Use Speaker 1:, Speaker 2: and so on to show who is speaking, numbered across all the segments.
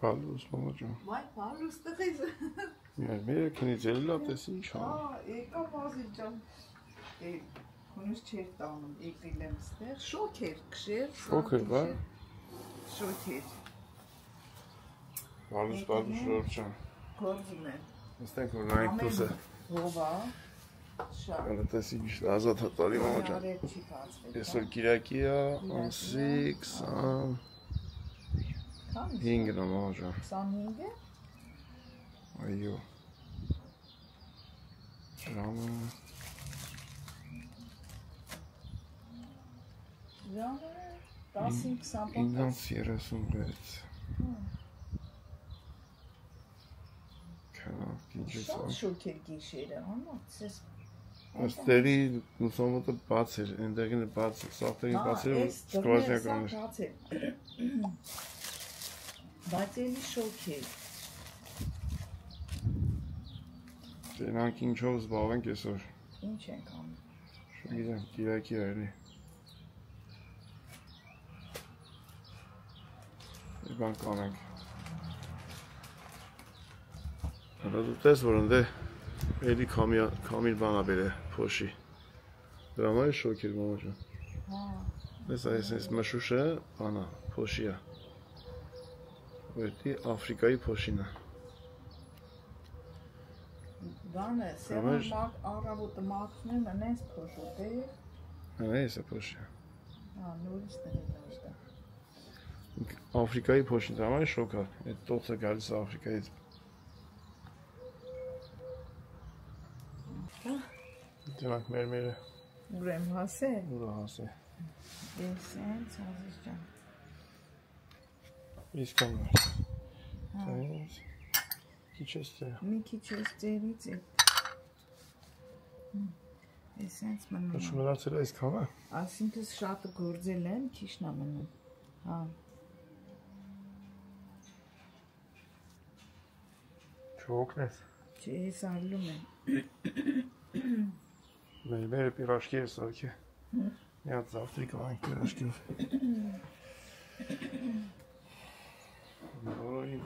Speaker 1: Պալուս մամաջան։
Speaker 2: Մայ պալուս տղեզ։
Speaker 1: Մեր քնից էլի լավ տես ինչ ա։
Speaker 2: Եկա բազի ջան։ Քունուս չեր տանում, եկել եմ ստեղ, շոք էր քշեր։
Speaker 1: Շոք էր, բա։
Speaker 2: Շոք էր։
Speaker 1: Պալուս շորչան։
Speaker 2: Գործում եմ։
Speaker 1: Աստենք որ նայենք դուսը։
Speaker 2: Հովա։ Շատ։
Speaker 1: Անդա տես ինչ ազատ հատալի մամաջան։ Այսօր Կիրակի է, ամսի 25-ն է մամաջան։
Speaker 2: 25-ը։
Speaker 1: Այո։ Ժամը 9:36։ Քանակ ինչպես
Speaker 2: Շատ շոք էր գիշերը, համաց ես։
Speaker 1: Աստերի լուսամուտը բաց էր, այնտեղին բաց, սաղտերին բաց էր, սկվազնական էր։
Speaker 2: Բայց էլի շոք էր։
Speaker 1: Դրանք ինչով զբաղվենք այսօր։
Speaker 2: Ինչ ենք անում։
Speaker 1: Չգիտեմ, Կիրակի է էլի։ Բան կանենք։ Հələ դու տես, որ ընդե էլի կամիր բան ա բեր է, փոշի։ Դրա համար է շոք էր մամաջան։ Ես այս մշուշ է, բան ա, փոշի ա։ Որտի Աֆրիկայի փոշին է։
Speaker 2: Բանը, սեղան առավոտը մաքրում եմ, ես փոշոտ է։
Speaker 1: Այս է փոշի։
Speaker 2: Նորից տնի։
Speaker 1: Աֆրիկայի փոշին, դրա համար է շոք ա, այդ տոցը գալիս է Աֆրիկայից։ Դրանք մերը։
Speaker 2: Ուր եմ հասե։
Speaker 1: Ուր հասե։
Speaker 2: Եսենց ազիզ ջան։
Speaker 1: Իսկ ամար։ Քիչ ես ծեր։
Speaker 2: Մի քիչ ես ծերից է։ Եսենց մնում։
Speaker 1: Ոչ մնացել է այսքան է։
Speaker 2: Այսինքն շատը գործել եմ, քիչն է մնում։ Հա։
Speaker 1: Չօգնես։
Speaker 2: Չէ, ես ալում եմ։
Speaker 1: Մեր պիրաշկի է սարքի։ Մի հատ զավտրի կավանք պիրաշկիով։ Որոյին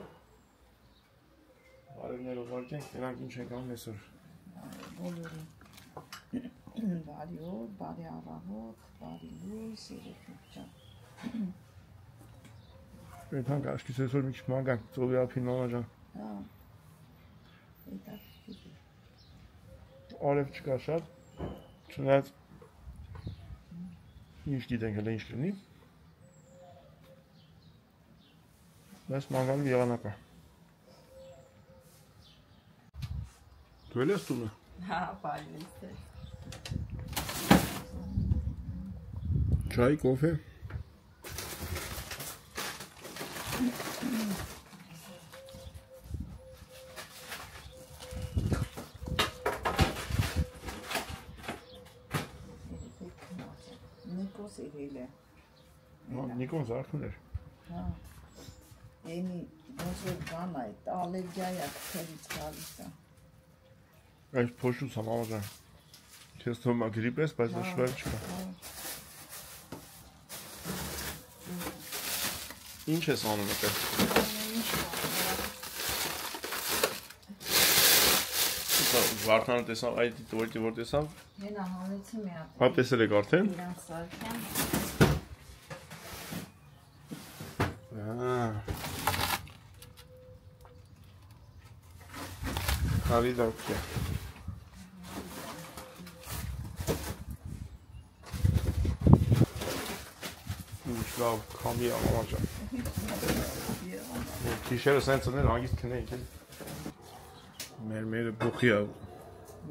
Speaker 1: բարևներով վարկենք, նրանք ինչ ենք անում այսօր։
Speaker 2: Բոլորին։ Բարի օր, բարի առավոտ, բարի լույս, երեքնիկ ջան։
Speaker 1: Պետանք աշկիս այսօր մի քիչ մանկանք ծովի ափին մամաջան։
Speaker 2: Հա։
Speaker 1: Արև չկա շատ, չնայած ինչ գիտենք հələ ինչ կլինի, բայց մանգանում եղանակ է։ Դու էլ ես տունը։
Speaker 2: Հա, բարի ես։
Speaker 1: Չայ, կոֆե։
Speaker 2: Նիկոս իրել է։
Speaker 1: Նիկոն զարդուն էր։
Speaker 2: Հա։ Ենի ոնց որ բան այդ ալերգիա է քրից գալիս է։
Speaker 1: Այս փոշուց համավազան։ Քեզ թվում է գրիպ ես, բայց շվեր չկա։ Ինչ ես անում այդտեղ։ Վարդանը տեսավ, այդ որ տեսավ։
Speaker 2: Հենա հանեցի մի հատ։
Speaker 1: Հա տեսել եք արդեն։
Speaker 2: Իրանց սարքեմ։
Speaker 1: Հարի դարքի։ Ինչ լավ կամի ամամաջան։ Կիշերը սենց ընեն հանգիստ կնեինք էլ։ Մերը բուխի ա։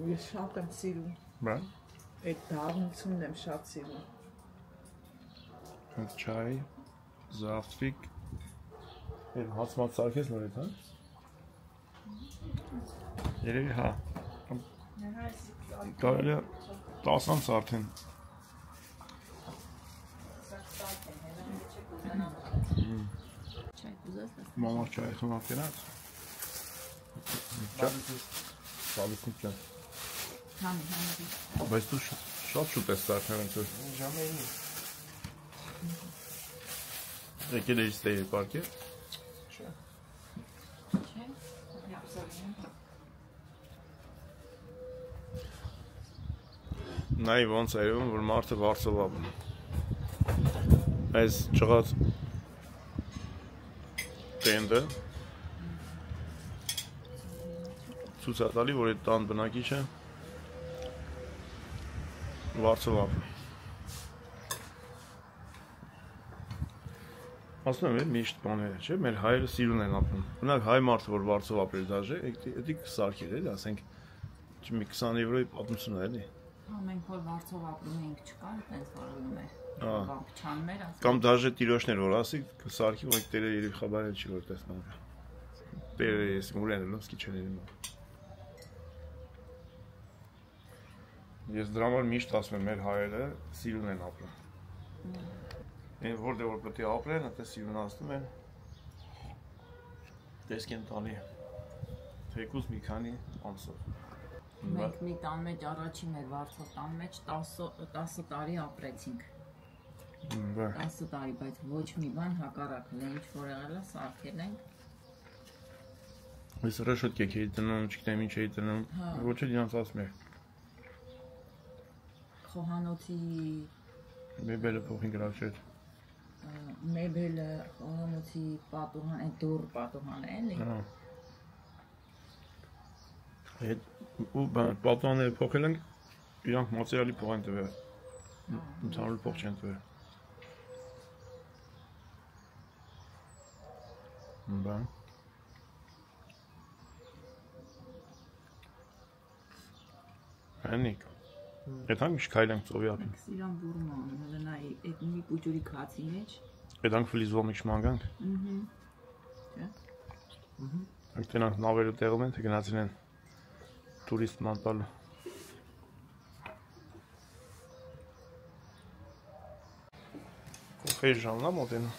Speaker 2: Ես շատ եմ սիրում։
Speaker 1: Բա։
Speaker 2: Այդ դառնությունն եմ շատ սիրում։
Speaker 1: Հենց չայ, զավտրիկ։ Այդ հացմատ սարքես նորից, հա։ Երևի հա։ Կարելի է 10 ամս արդեն։ Մամա չայ խմավ կենած։ Սալուսնիկ ջան։ Բայց դու շատ շուտ ես սարքնել ընձոր։
Speaker 2: Ժամերի։
Speaker 1: Եկել էիր ստեյի պարկ է։ Նայ ոնց է երևում, որ մարդը վարձով ապրում։ Այս ճղած տենդը ցույց է տալի, որ այդ տան բնակիչը վարձով ապրում։ Ասում եմ, միշտ բաները, չէ՞, մեր հայերը սիրուն են ապրում։ Օրինակ հայ մարդը, որ վարձով ապրել դաժե, էդի կսարքեր էլի, ասենք մի 20 եվրոյի պատմություն է էլի։
Speaker 3: Հա մենք որ վարձով ապրում էինք չկար, այտենց վարվում էր։ Կամ փչանում էր, ասում։
Speaker 1: Կամ դաժե տիրոշներ որ ասի, կսարքի, որ տերը երևի խաբարել չի որ տեսնան։ Տերը ես մուրեն լոսկի չեն ելնում։ Ես դրա համար միշտ ասում եմ, մեր հայերը սիրուն են ապրում։ Այն որտեղ որ պետք է ապրեն, այդպես սիրունացնում են։ Տեսք են տալի։ Թեկուզ մի քանի ամսով։
Speaker 3: Մենք մի տան մեջ առաջին մեր վարձով տան մեջ 10 տարի ապրեցինք։ 10 տարի, բայց ոչ մի բան հակառակն է, ինչ որ եղել է, սարքել ենք։
Speaker 1: Այս ռեշոտ կեք էի տնում, չգիտեմ ինչ էի տնում, ոչ էլ իրանց ասում էր։
Speaker 3: Խոհանոցի
Speaker 1: մեբելը փոխին գրած չէ։
Speaker 3: Մեբելը, խոհանոցի պատուհան, այդ դուռ պատուհանը էլի։
Speaker 1: Այդ ու պատուհանները փոխել ենք, իրանք մատերիալի փող են տվել։ Ընդհանուր փող չեն տվել։ Բան։ Անիկ։ Եթանք միշտ քայլենք ծովի ափին։
Speaker 3: Սիրան բուրում անում, հələ նայ այդ մի պուջուրի քացի մեջ։
Speaker 1: Եթանք ֆլիզվող մի շմանկանք։
Speaker 3: Չէ։
Speaker 1: Այդ տենանք նավերը տեղում են, թե գնացին են տուրիստ ման տալու։ Կոֆեի ժամն է մոտենում։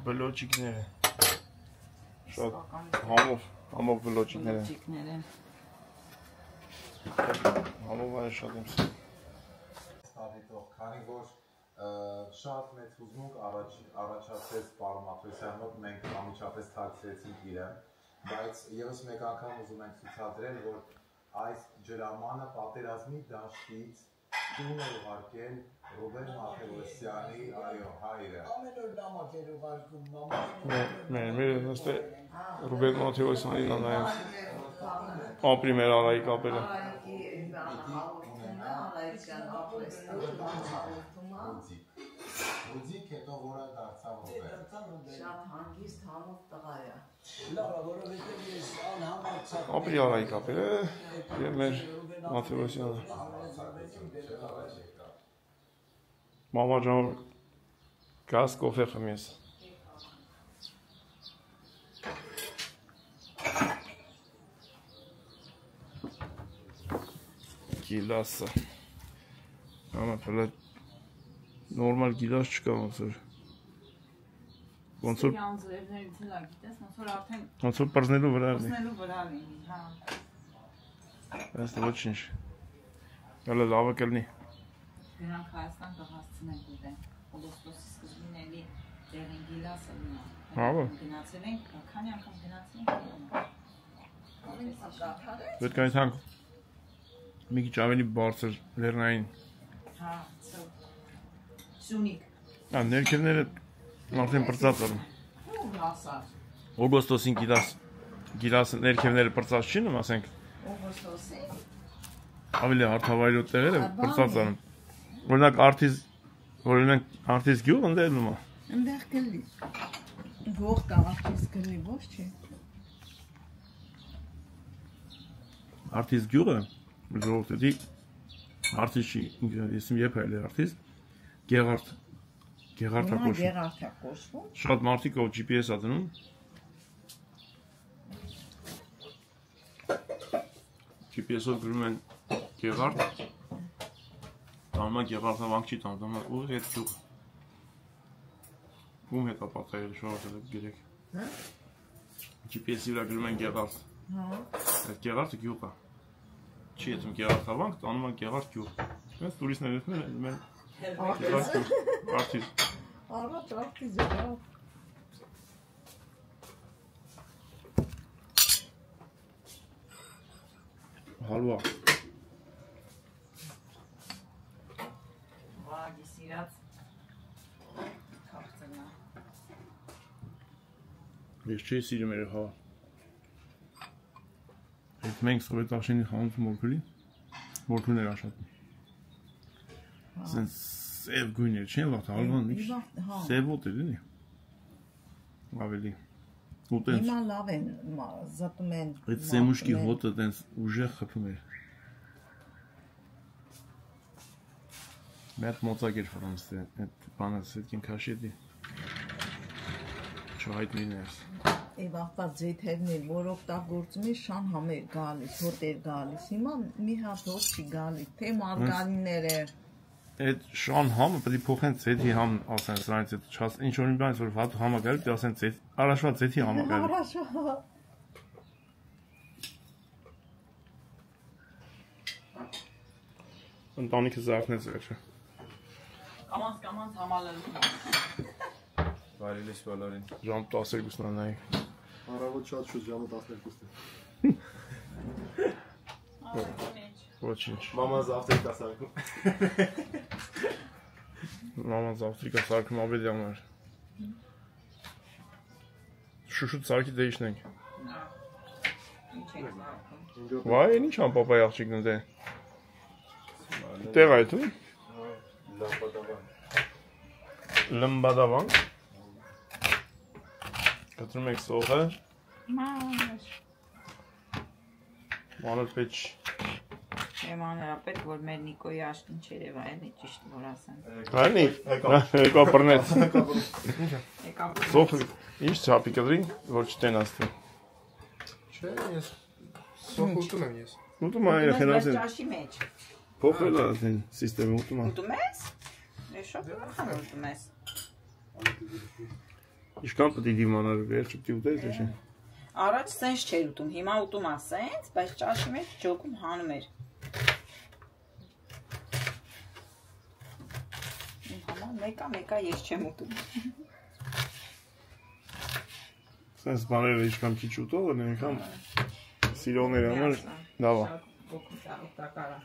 Speaker 1: Բլոճիկներ են։ Շատ համով բլոճիկներ են։ Համով այն շատ եմ սիրում։
Speaker 4: Քանի որ շատ մեծ հուզմունք առաջացեց պարոն Մաթոսյանի մոտ, մենք անմիջապես թաքցրեցինք իրեն, բայց ևս մեկ անգամ ուզում ենք ցուցադրել, որ այս ջրամանը պատերազմի դաշտից տուն է ուղարկել Ռուբեն Մաթևոսյանի, այո, հայրը։
Speaker 5: Ամեն օր նամակ էր ուղարկում,
Speaker 1: Մեր նստե Ռուբեն Մաթևոսյանին անայեմ ապրի մեր արայիկ ապերը։
Speaker 4: Ուզիկ հետո որը դարձավ Ռուբեն։
Speaker 5: շատ հանգիստ համով տղա է։ Լավ, որովհետև ես անհամարցակ
Speaker 1: Ապրի արայիկ ապերը և մեր Մաթևոսյանը։ Մամա ջան, գազ կոֆե խմի ես։ Գիլասը։ Մամա պլա նորմալ գիլաս չկա ոնց որ։ Ոնց որ
Speaker 3: Յանձերների թելա գիտես, ոնց որ արդեն
Speaker 1: ոնց որ պրզնելու վրա լինի։
Speaker 3: պրզնելու վրա լինի, հա։
Speaker 1: Այս ոչինչ։ Հələ լավը կլինի։
Speaker 3: Նրանք Հայաստան կհասցնենք ուտեն։ Օգոստոսի սկզբին էլի դեղին գիլասը լինա։
Speaker 1: Հա։
Speaker 3: Գնացել ենք, քանի անգամ գնացել ենք։
Speaker 1: Պետք է այդքան մի քիչ ավելի բարձր լեռնային։
Speaker 3: Հա, Սյունիք։
Speaker 1: Ներքևները արդեն պրծած են։
Speaker 3: Ու հասար։
Speaker 1: Օգոստոսին գիլասը ներքևները պրծած չի նմ, ասենք։
Speaker 3: Օգոստոսի։
Speaker 1: Ավելի հարթավայրոտ տեղերը պրծած են։ Օրինակ արդիս գյուղ ընդեր նոմա։
Speaker 2: Ընդեղ կլի։ Ող տաղաղից կլի, ոչ չի։
Speaker 1: Արդիս գյուղը, ժողովրդի արդիս չի, եսիմ եփ այլ է արդիս, Գեղարդ հակոշում։
Speaker 2: Գեղարդ հակոշում։
Speaker 1: Շատ մարդիկ ով GPS ա դնում։ GPS-ով գրում են Գեղարդ, տանում են Գեղարդավանք չի տանում, ու հետ գյուղ։ Ում հետ ա պատահել շողովրդը գրեք։ GPS-ի վրա գրում են Գեղարդ։ Այդ Գեղարդը գյուղ է։ Չի եթում Գեղարդավանք, տանում են Գեղարդ գյուղ։ Այս տուրիստները դնում են
Speaker 2: Արդիս։ Առաջ արդիս է,
Speaker 1: հալվա։
Speaker 3: Վագի սիրած քաղցնա։
Speaker 1: Ես չի սիրում էր հա։ Այդ մենք սովետ աշենի խանութ մորքլի, մորքլներ աշատում։ Սենց սև գույներ չեն վաղ հալվան ինչ, սև ոտ էր էնի։ Ավելի։
Speaker 2: Հիմա լավ են, զատում են։
Speaker 1: Այդ սեմուշկի հոտը տենց ուժեղ խփում էր։ Մեծ մոծակ էր ֆրանսը, այդ բանը սետքին քաշետի։ Չհայտնիներս։
Speaker 2: Եվ աղբար ձեթերներ, որ օգտագործում է շան համեր գալիս, հոտ էր գալիս, հիմա մի հատ հոտ չի գալիս, թե մարգարիներ է։
Speaker 1: Այդ շան համը պետք է փոխեն ձեթի համ, ասեն սրանից այդ չաս, ինչ որ մի բանից որ վատ համը գալի, պետք է ասեն ձեթ, առաջվա ձեթի համը գալի։
Speaker 2: Առաջվա։
Speaker 1: Ընտանիքը զարթնեց վերջը։
Speaker 3: Կամանց համալրում։
Speaker 6: Բարելիս բոլորին։
Speaker 1: Ժամ 12-ն անայինք։
Speaker 6: Առավոտ շատ շուտ ժամը 12-ն է։
Speaker 1: Ոչինչ։
Speaker 6: Մաման զավթրիկա սարքում։
Speaker 1: Մաման զավթրիկա սարքում ապետյան էր։ Շուշուտ սարքի դեիշնենք։
Speaker 3: Ինչ եք սարքում։
Speaker 1: Վայ, ինչ անպապայ աղջիկն ընդ է։ Տեղ այդ ու։ Լմբադավան։ Կտրում եք սողը։ Մանր պեչ։
Speaker 3: Եմանրապետ, որ մեր Նիկոյի աշտին չերևա էլի, ճիշտ որ ասեմ։
Speaker 1: Հայնի, եկա պրնեց։
Speaker 3: Եկա
Speaker 1: Սողը, ինչ չապի կտրի, որ չտենաս թե։
Speaker 6: Չէ, ես սոխ ուտում եմ ես։
Speaker 1: Ուտում այ խենասեն,
Speaker 3: ճաշի մեջ։
Speaker 1: փոխվել ասեն, սիստեմը ուտում ա։
Speaker 3: Ուտում ես։ Ես շատ ուրախան ուտում ես։
Speaker 1: Իշքան պտի դիմանար վերջ պտի ուտես թե չէ։
Speaker 3: Առաջ սենց չէր ուտում, հիմա ուտում ա սենց, բայց ճաշի մեջ ջոկում հանում էր։ Իմ համար մեկա ես չեմ ուտում։
Speaker 1: Սենց բաները իշքան քիչ ուտող են, այնքան սիրողների համար լավ ա։
Speaker 3: Օգտակար է։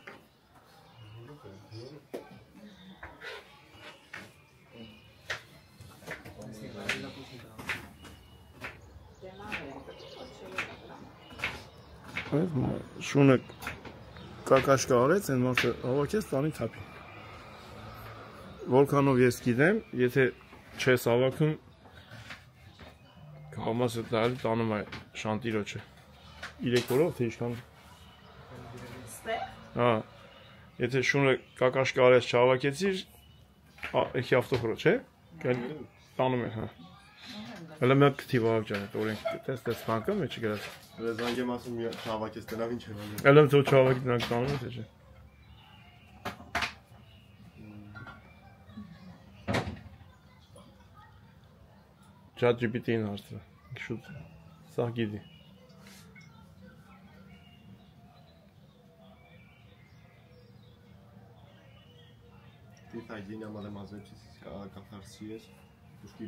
Speaker 1: Շունը կակաշկա արեց, այն մարդը հավաքեց տանի թափի։ Որքանով ես գիտեմ, եթե չես հավաքում, կամասը դալի տանում է շանտիրոչը։ 3 օրով թե իշքան։ Հա, եթե շունը կակաշկա արեց չհավաքեցիր, եկի ավտոխորոչ, չէ։ Տանում է, հա։ Հələ մեկ քթի վավճան է, օրենք տես բանկը մեջը գրած։
Speaker 6: Զանգ եմ ասում մի հավաքես տնավ ինչ եմ անում։
Speaker 1: Հələ թող չհավաքի դրանք տանում է, թե չէ։ ChatGPT-ին հարցրը, շուտ, սաղ գիտի։
Speaker 6: Ты так день մատեմատիկից կաթարսի ես, ուշքի։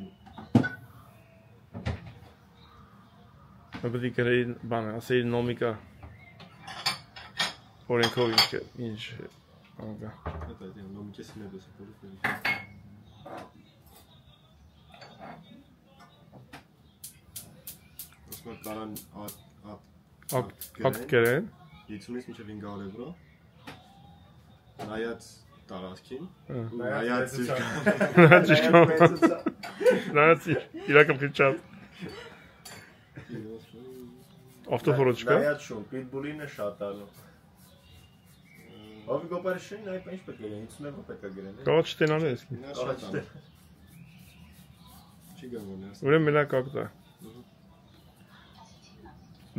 Speaker 1: Պետք է գրեի բանը, ասեի նոմիկա օրենքով ինչ անգա։
Speaker 6: Դա դե նոմիկես ինեբես կորուստի։ Ոսմա կարան
Speaker 1: ակտ գրեն։
Speaker 6: 50-ից մինչև 500 եվրո։ Նայած տարածքին,
Speaker 1: Նայած
Speaker 6: նայած
Speaker 1: իրական քիչապ։ Ավտոխորոչկա։
Speaker 7: Նայած շուն, պիտբուլին է շատ ալու։ Ովի գոպարի շին, նայ ինչ պետք է գրեն, 50 եվրո պետք է գրեն։
Speaker 1: Կաղաչ չտենան ես։
Speaker 6: Չի գանվում ես։
Speaker 1: Ուրեմն մենակ ակտա։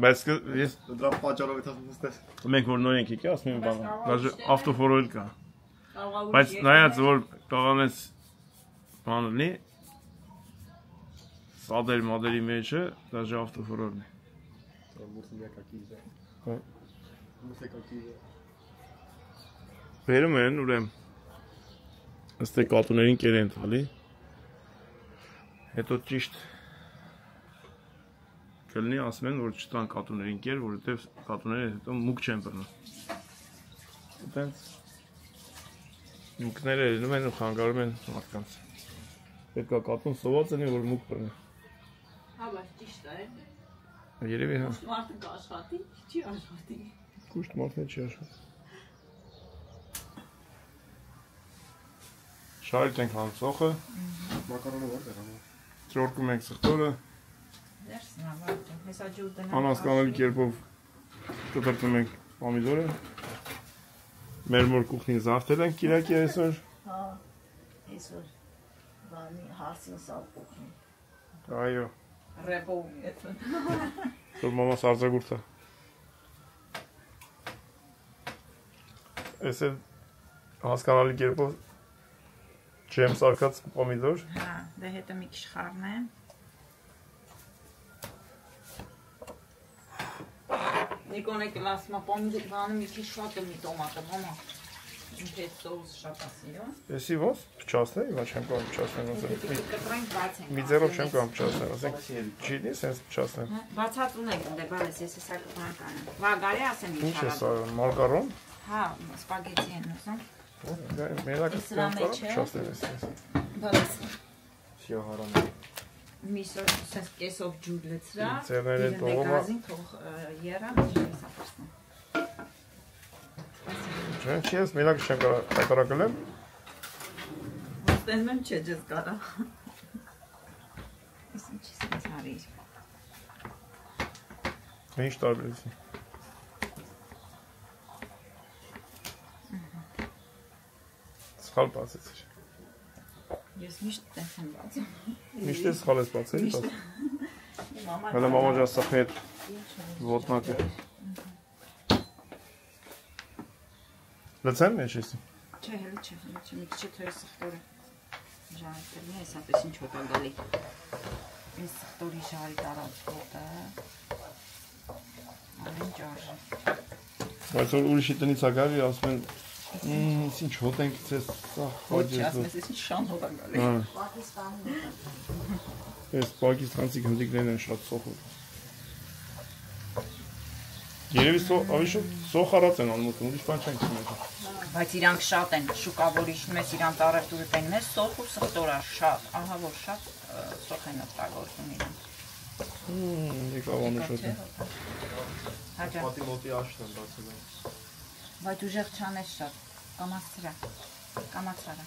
Speaker 1: Բայց ես
Speaker 6: դրա պատճառով է ասում
Speaker 1: մենք որ նոր ենք եկի, ասում եմ բանը, դաժե ավտոխորոլ կա։ Բայց նայած որ կաղանես բանը լի, սադեր մադերի մեջը, դաժե ավտոխորոլն է։ Բերում են ուրեմ, ըստ է կատուներին կեր են տալի, հետո ճիշտ կլինի ասում են, որ չտան կատուներին կեր, որովհետև կատուները հետո մուկ չեն բռնում։ Այդտենց մուկները լինում են ու խանգարում են մարդկանց։ Պետք է կատուն սոված լինի, որ մուկ բռնի։
Speaker 3: Հա, բայց ճիշտ է։
Speaker 1: Երևի հա։
Speaker 3: Մարդը կաշխատի, չի աշխատի։
Speaker 1: Կուշտ մարդն չի աշխատի։ Շարիտ ենք հանում ծոխը։
Speaker 6: Մակարոնը որտեղ է։
Speaker 1: Ճորկում ենք սխտորը։
Speaker 3: Դերսնա, վայր, հեսա ջուր դնեմ։
Speaker 1: Անհասկանալի կերպով կտրտում ենք պոմիդորը։ Մեր մոր կուխնին զարդել ենք կիրակի այսօր։
Speaker 2: Հա, այսօր բանի հարսին սապուխին։
Speaker 1: Այո։
Speaker 3: Ռեպով եթը։
Speaker 1: Որ մամաս արձագուրդ է։ Այս է հասկանալի կերպով չեմ սարկած պոմիդոր։
Speaker 3: Հա, դե հետը մի քիչ խառնեմ։ Նիկոնը կլասմա պոմիդոր բանը մի քիչ շատ է մի տոմատը, մամա։ Ինքը սոուս շատ է սիրում։
Speaker 1: Էսի ո՞ս փչացնեի, ոչ չեմ կարող փչացնել ասել։
Speaker 3: Կտրենք բացենք։
Speaker 1: Մի ձեռով չեմ կարող փչացնել, ասենք չի սենց փչացնել։
Speaker 3: Բացած ունենք, դե բալես, ես հեսա կփանկանեմ։ Վա, գարի ասեմ մի
Speaker 1: Ինչ է
Speaker 3: քիչ։
Speaker 1: սա, մարգարոն։
Speaker 3: Հա, սպագետի են ուզում։
Speaker 1: Մելակը փչացնել էսի։
Speaker 3: Բալես։
Speaker 6: Սիահարանը։
Speaker 3: Միսոր սենց կեսով ջուր լցրա։
Speaker 1: Ձեռներն տողոմա։
Speaker 3: Գազին թող երա, հեսա պրսնեմ։
Speaker 1: Չեմ չի ես մելակը չեմ կարող հայտարակել։
Speaker 3: Ոստենում եմ չէ ջես կարա։ Ես ինչի սենց հարիր։
Speaker 1: Ինչ տարբերություն։ Սխալ բացեցիր։
Speaker 3: Ես միշտ տես եմ բացում։
Speaker 1: Միշտ ես սխալ ես բացել։ Հələ մամա ջան սխմետ ոտնակը։ Լցեմ մեջ էսի։
Speaker 3: Չէ, հələ չէ, մի քիչ թող սխտորը։ Ժարիտը ես ապես ինչ հոտ գալի։ Այս սխտորի ժարի տարած հոտը։ Այն ջարժը։
Speaker 1: Բայց որ ուրիշի տնից է գալի, ասում են, ինչ հոտ ենք ցես, սա
Speaker 3: Ոչ, ասում ես ինչ շան հոտ գալի։
Speaker 2: Պակիստանի։
Speaker 1: Այս պակիստանցի հնդիկներն են շատ սոխում։ Երևի ավելի սոխ արած են անում, ուրիշ բան չենք ունեցել։
Speaker 3: Բայց իրանք շատ են, շուկավոր իշնում ես իրանք առևտուրը տեն մեզ սոխ ու սխտորա շատ, ահա որ շատ սոխ են օգտագործում իրանք։
Speaker 1: Եկավ անուշոտ է։
Speaker 3: Հաջա։
Speaker 6: Պատի մոտի աշն եմ բացել։
Speaker 3: Բայց ուժեղ չանես շատ, կամացրա, կամացարա։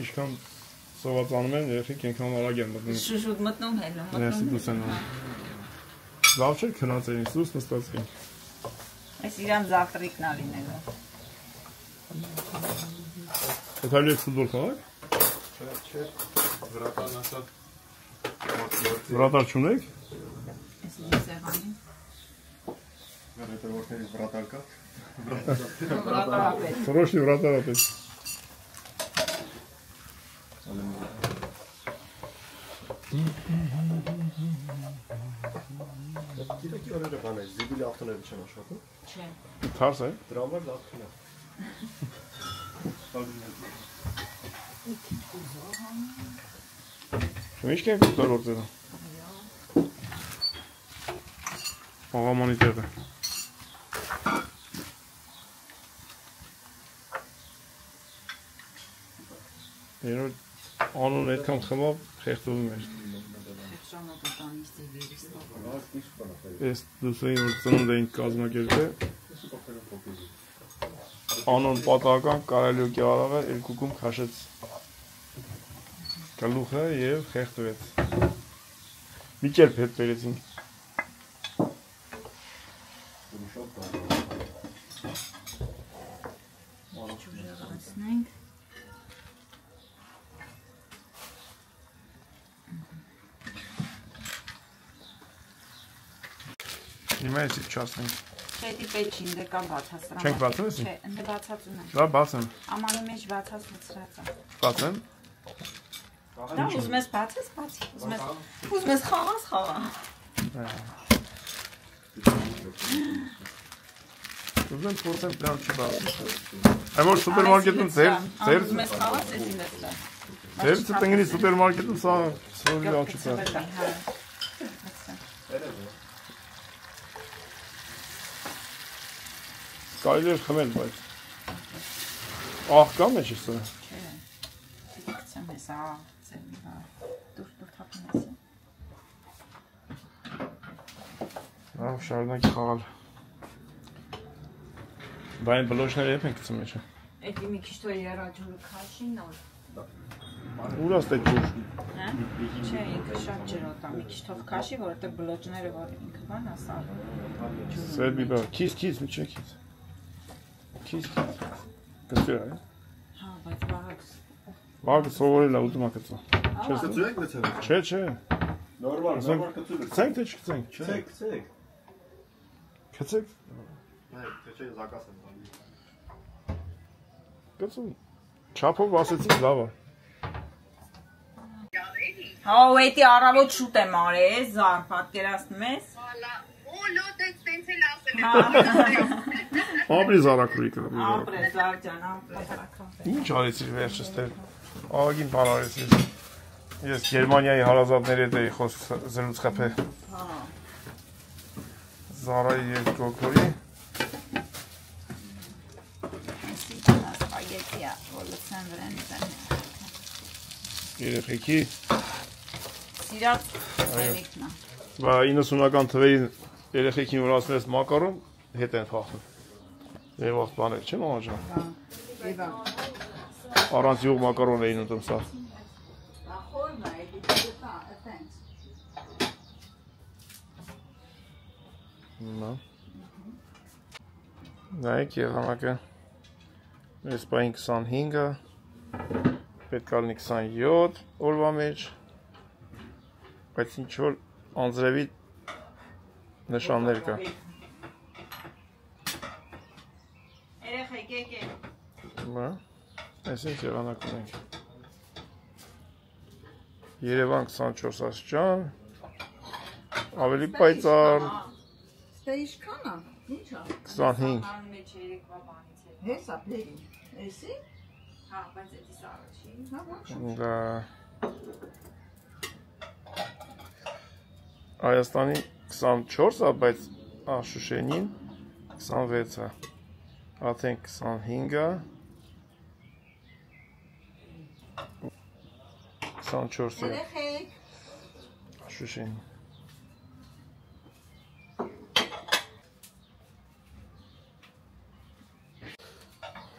Speaker 1: Իշքան սոված անում են, երեխեք ենքան արագ են մտնում։
Speaker 3: Շուշուտ մտնում հելում,
Speaker 1: Ներսի
Speaker 3: մտնում։
Speaker 1: դուս են անում։ Լավ չէ քնած էին, սուս նստած էին։
Speaker 3: Այս իրան զավտրիկն ա լինելու։
Speaker 1: Հետալի եք ֆուտբոլ խաղաք։
Speaker 6: Չէ, վրատան ասած։
Speaker 1: Վրատար չունեք։
Speaker 3: Այս իր սեղանին։
Speaker 6: Հետևորդների վրատար կա։
Speaker 3: Վրատարապետ։
Speaker 1: Սրոշնի վրատարապետ։
Speaker 6: Գիտեք օրերը բան է, զիբիլի ավտոները չեն աշխատում։
Speaker 3: Չէ։
Speaker 1: Թարս է։
Speaker 6: Դրա համար լավ քնա։
Speaker 1: Ինչ կենք օգտագործել։ Աղամանի տեղը։ Երբ անուն այդքան խմավ խեղդվում էր։
Speaker 3: Շանոկականից դերից։
Speaker 1: Ես դուսեին որ ծնունդ էինք կազմակերպել։ Անուն պատահական կարելյոկի արավը երկուքում քաշեց գլուխը եւ խեղդվեց։ Մի կերպ հետ բերեցինք։
Speaker 3: Ուժեղացնենք։
Speaker 1: Հիմա էսի չասնենք։
Speaker 3: Չէ, դի պետք չի, դե կա բացած դրան։
Speaker 1: Չենք բացում էսի։
Speaker 3: Չէ, ընդ բացած ունեմ։
Speaker 1: Լավ բացեմ։
Speaker 3: Ամանի մեջ բացած լցրած է։
Speaker 1: Բացեմ։
Speaker 3: Դա ուզում ես բացես, բացի։ Ուզում ես խաղաս, խաղա։
Speaker 1: Ուզում փորձեմ դրանք չբացեմ։ Այն որ սուպերմարկետում ձեր
Speaker 3: ուզում ես խաղաս, էսի մեծ դա։
Speaker 1: Դեպի տնգնի սուպերմարկետում սա սովի աչուց է։ Կարելի է խմել, բայց աղ կա մեջ է սա։
Speaker 3: Չէ, կցեմ ես, դուր թափում ես։
Speaker 1: Ահա շարունակի խաղալ։ Բայն բլոշները եփ ենք գցում մեջը։
Speaker 3: Էդի մի քիչ թող երաջուրը քաշի նոր։
Speaker 1: Ուր աստե ջուր։
Speaker 3: Հա? Չէ, ինքը շատ ջրոտ է, մի քիչ թող քաշի, որովհետև բլոճները որ ինքը բան ասա։
Speaker 1: Սերբի բա, քիս, մի չէ քիս։ Քիս։ Գստեր է։
Speaker 3: Հա, բայց վաղուց։
Speaker 1: Վաղը սովորել է ուտում ակցա։
Speaker 7: Կծուեք մեծերը։
Speaker 1: Չէ։
Speaker 7: Նորմալ կծուեք։
Speaker 1: Ցենք թե չկցենք։
Speaker 7: Ցեք։
Speaker 1: Քցեք։
Speaker 7: Թե չէ զակաս եմ տալի։
Speaker 1: Գցում։ Չափով ասեցի լավ է։
Speaker 3: Հա, էդի առավոտ շուտ եմ արել, զար, պատկերացնում ես։
Speaker 1: Ապրի զարակրույկը։
Speaker 3: Ապրե, զար ջան, ապրե զարակրույկը։
Speaker 1: Ինչ արեցիր վերջս դեր։ Աղագին բան արեցիր։ Ես Գերմանիայի հարազատների հետ էի զրույց խփե։
Speaker 3: Հա։
Speaker 1: Զարայի եւ Կոկոյի։
Speaker 3: Սպագետիա, որ լցան վրան դան։
Speaker 1: Երեխեքի
Speaker 3: Սիրած երեքն է։
Speaker 1: Բա 90-ական թվերին երեխեքին որ ասում ես մակարոն, հետ են փախնում։ Եվ ախ բաներ, չէ՞ մամա ջան։
Speaker 3: Հա։ Եվա։
Speaker 1: Առանց յուղ մակարոն էին ուտում սա։
Speaker 3: Ախորն է, էդի դեպա, այդտենց։
Speaker 1: Նա։ Նայեք եղանակը։ Այս պահին 25-ը, պետք է լինի 27 օրվա մեջ, բայց ինչ-որ անձրևի նշաններ կա։
Speaker 3: Երեխեք եկեք։
Speaker 1: Բա, այսինչ եղանակ ունենք։ Երևան 24 աստիճան, ավելի պայծառ,
Speaker 2: Ստե ինչքան է։ Ինչ է։
Speaker 1: 25։
Speaker 3: Ան մեջ երեկվա բանից է։
Speaker 2: Հեսա բերի։ Էսի։
Speaker 3: Հա, բայց էդի սարոչի։
Speaker 2: Հա, ոչ։
Speaker 1: Դա Հայաստանի 24 է, բայց Շուշենին 26 է, Աթեն 25 է, 24 է,
Speaker 2: Երեխեք։
Speaker 1: Շուշենին։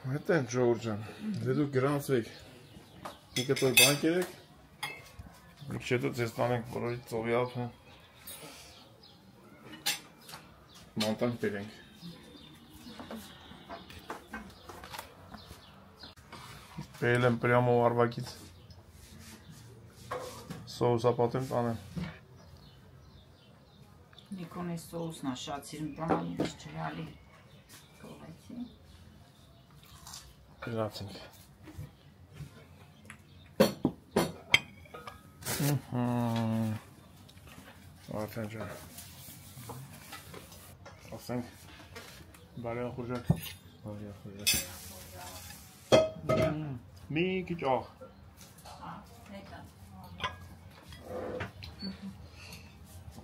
Speaker 1: Հետ են Ջորջ ջան, դե դուք գրանցվեք, մի կտոր բան կերեք, մի քիչ հետո ձեզ տանենք բոլորի ծովի ափը, մանտանք բերենք։ Բերել եմ պրյամո արվակից, սոուսապատեմ տանեմ։
Speaker 3: Նիկոնի սոուսն է շատ սիրում, բան ես չրալի։ Կողեցի։
Speaker 1: Գնացինք։ Արդեն ջան։ Ասենք բարյա խուժակ։ Բարյա խուժակ։ Մի քիչ աղ։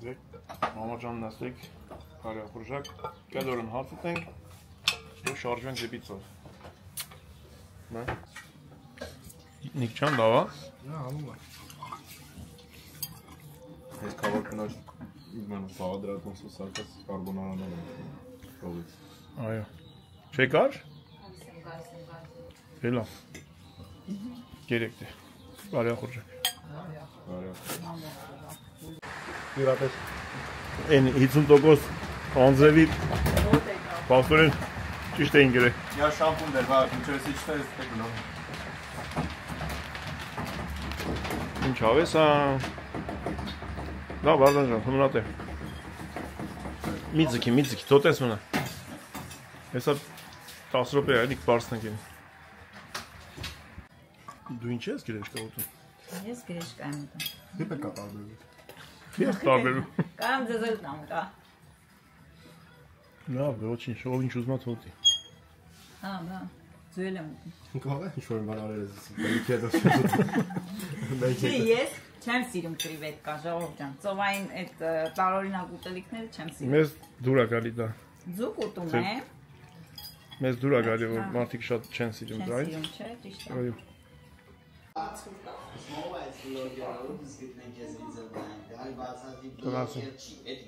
Speaker 1: Դեք, մամա ջան նստեք, բարյա խուժակ։ Կեդորն հաց ուտենք ու շարժվենք դեպի ծով։ Բա։ Նիկ ջան լավ է։
Speaker 6: Նա անում է։
Speaker 7: Այս կավար կնոջ իման բաղադրատոն սոսարկած կարբոնարանով կողից։
Speaker 1: Այո։ Չէ կար։ Էլա։ Գերեք դե։ Բարյա խուժակ։
Speaker 7: Իրապես
Speaker 1: Այն 50% անձրևի պաստորեն ճիշտ էին գրել։
Speaker 7: Я շամպուն դեր, վա, ինչպես իջնել ես տեգնով։
Speaker 1: Ինչ ավես է։ Դա Վարդան ջան, հմնատ է։ Մի ձգի, թոտես մնա։ Հեսա 10 րոպե այդիկ բարձնենք են։ Դու ինչ ես գրեշկա ուտում։
Speaker 3: Ես գրեշկա եմ ուտում։
Speaker 6: Դեպ է կատարբերում։
Speaker 1: Ես տարբերում։
Speaker 3: Կարամ ձեզ էլ տամ կա։
Speaker 1: Լավ, ոչինչ, ով ինչ ուզում է թոտի։
Speaker 3: Հա, բա։ Ձուել եմ։
Speaker 6: Կարող է ինչ-որ բան արել ես։
Speaker 3: Ես չեմ սիրում կրիվետկա, ժողով ջան։ Ծովային այդ տարօրինակ ուտելիքները չեմ սիրում։
Speaker 1: Մեզ դուր է գալի դա։
Speaker 3: Ձուկ ուտում է։
Speaker 1: Մեզ դուր է գալի, որ մարդիկ շատ չեն սիրում դա, այ։
Speaker 3: Չեմ սիրում, չէ՞, ճիշտ է։
Speaker 1: Այո։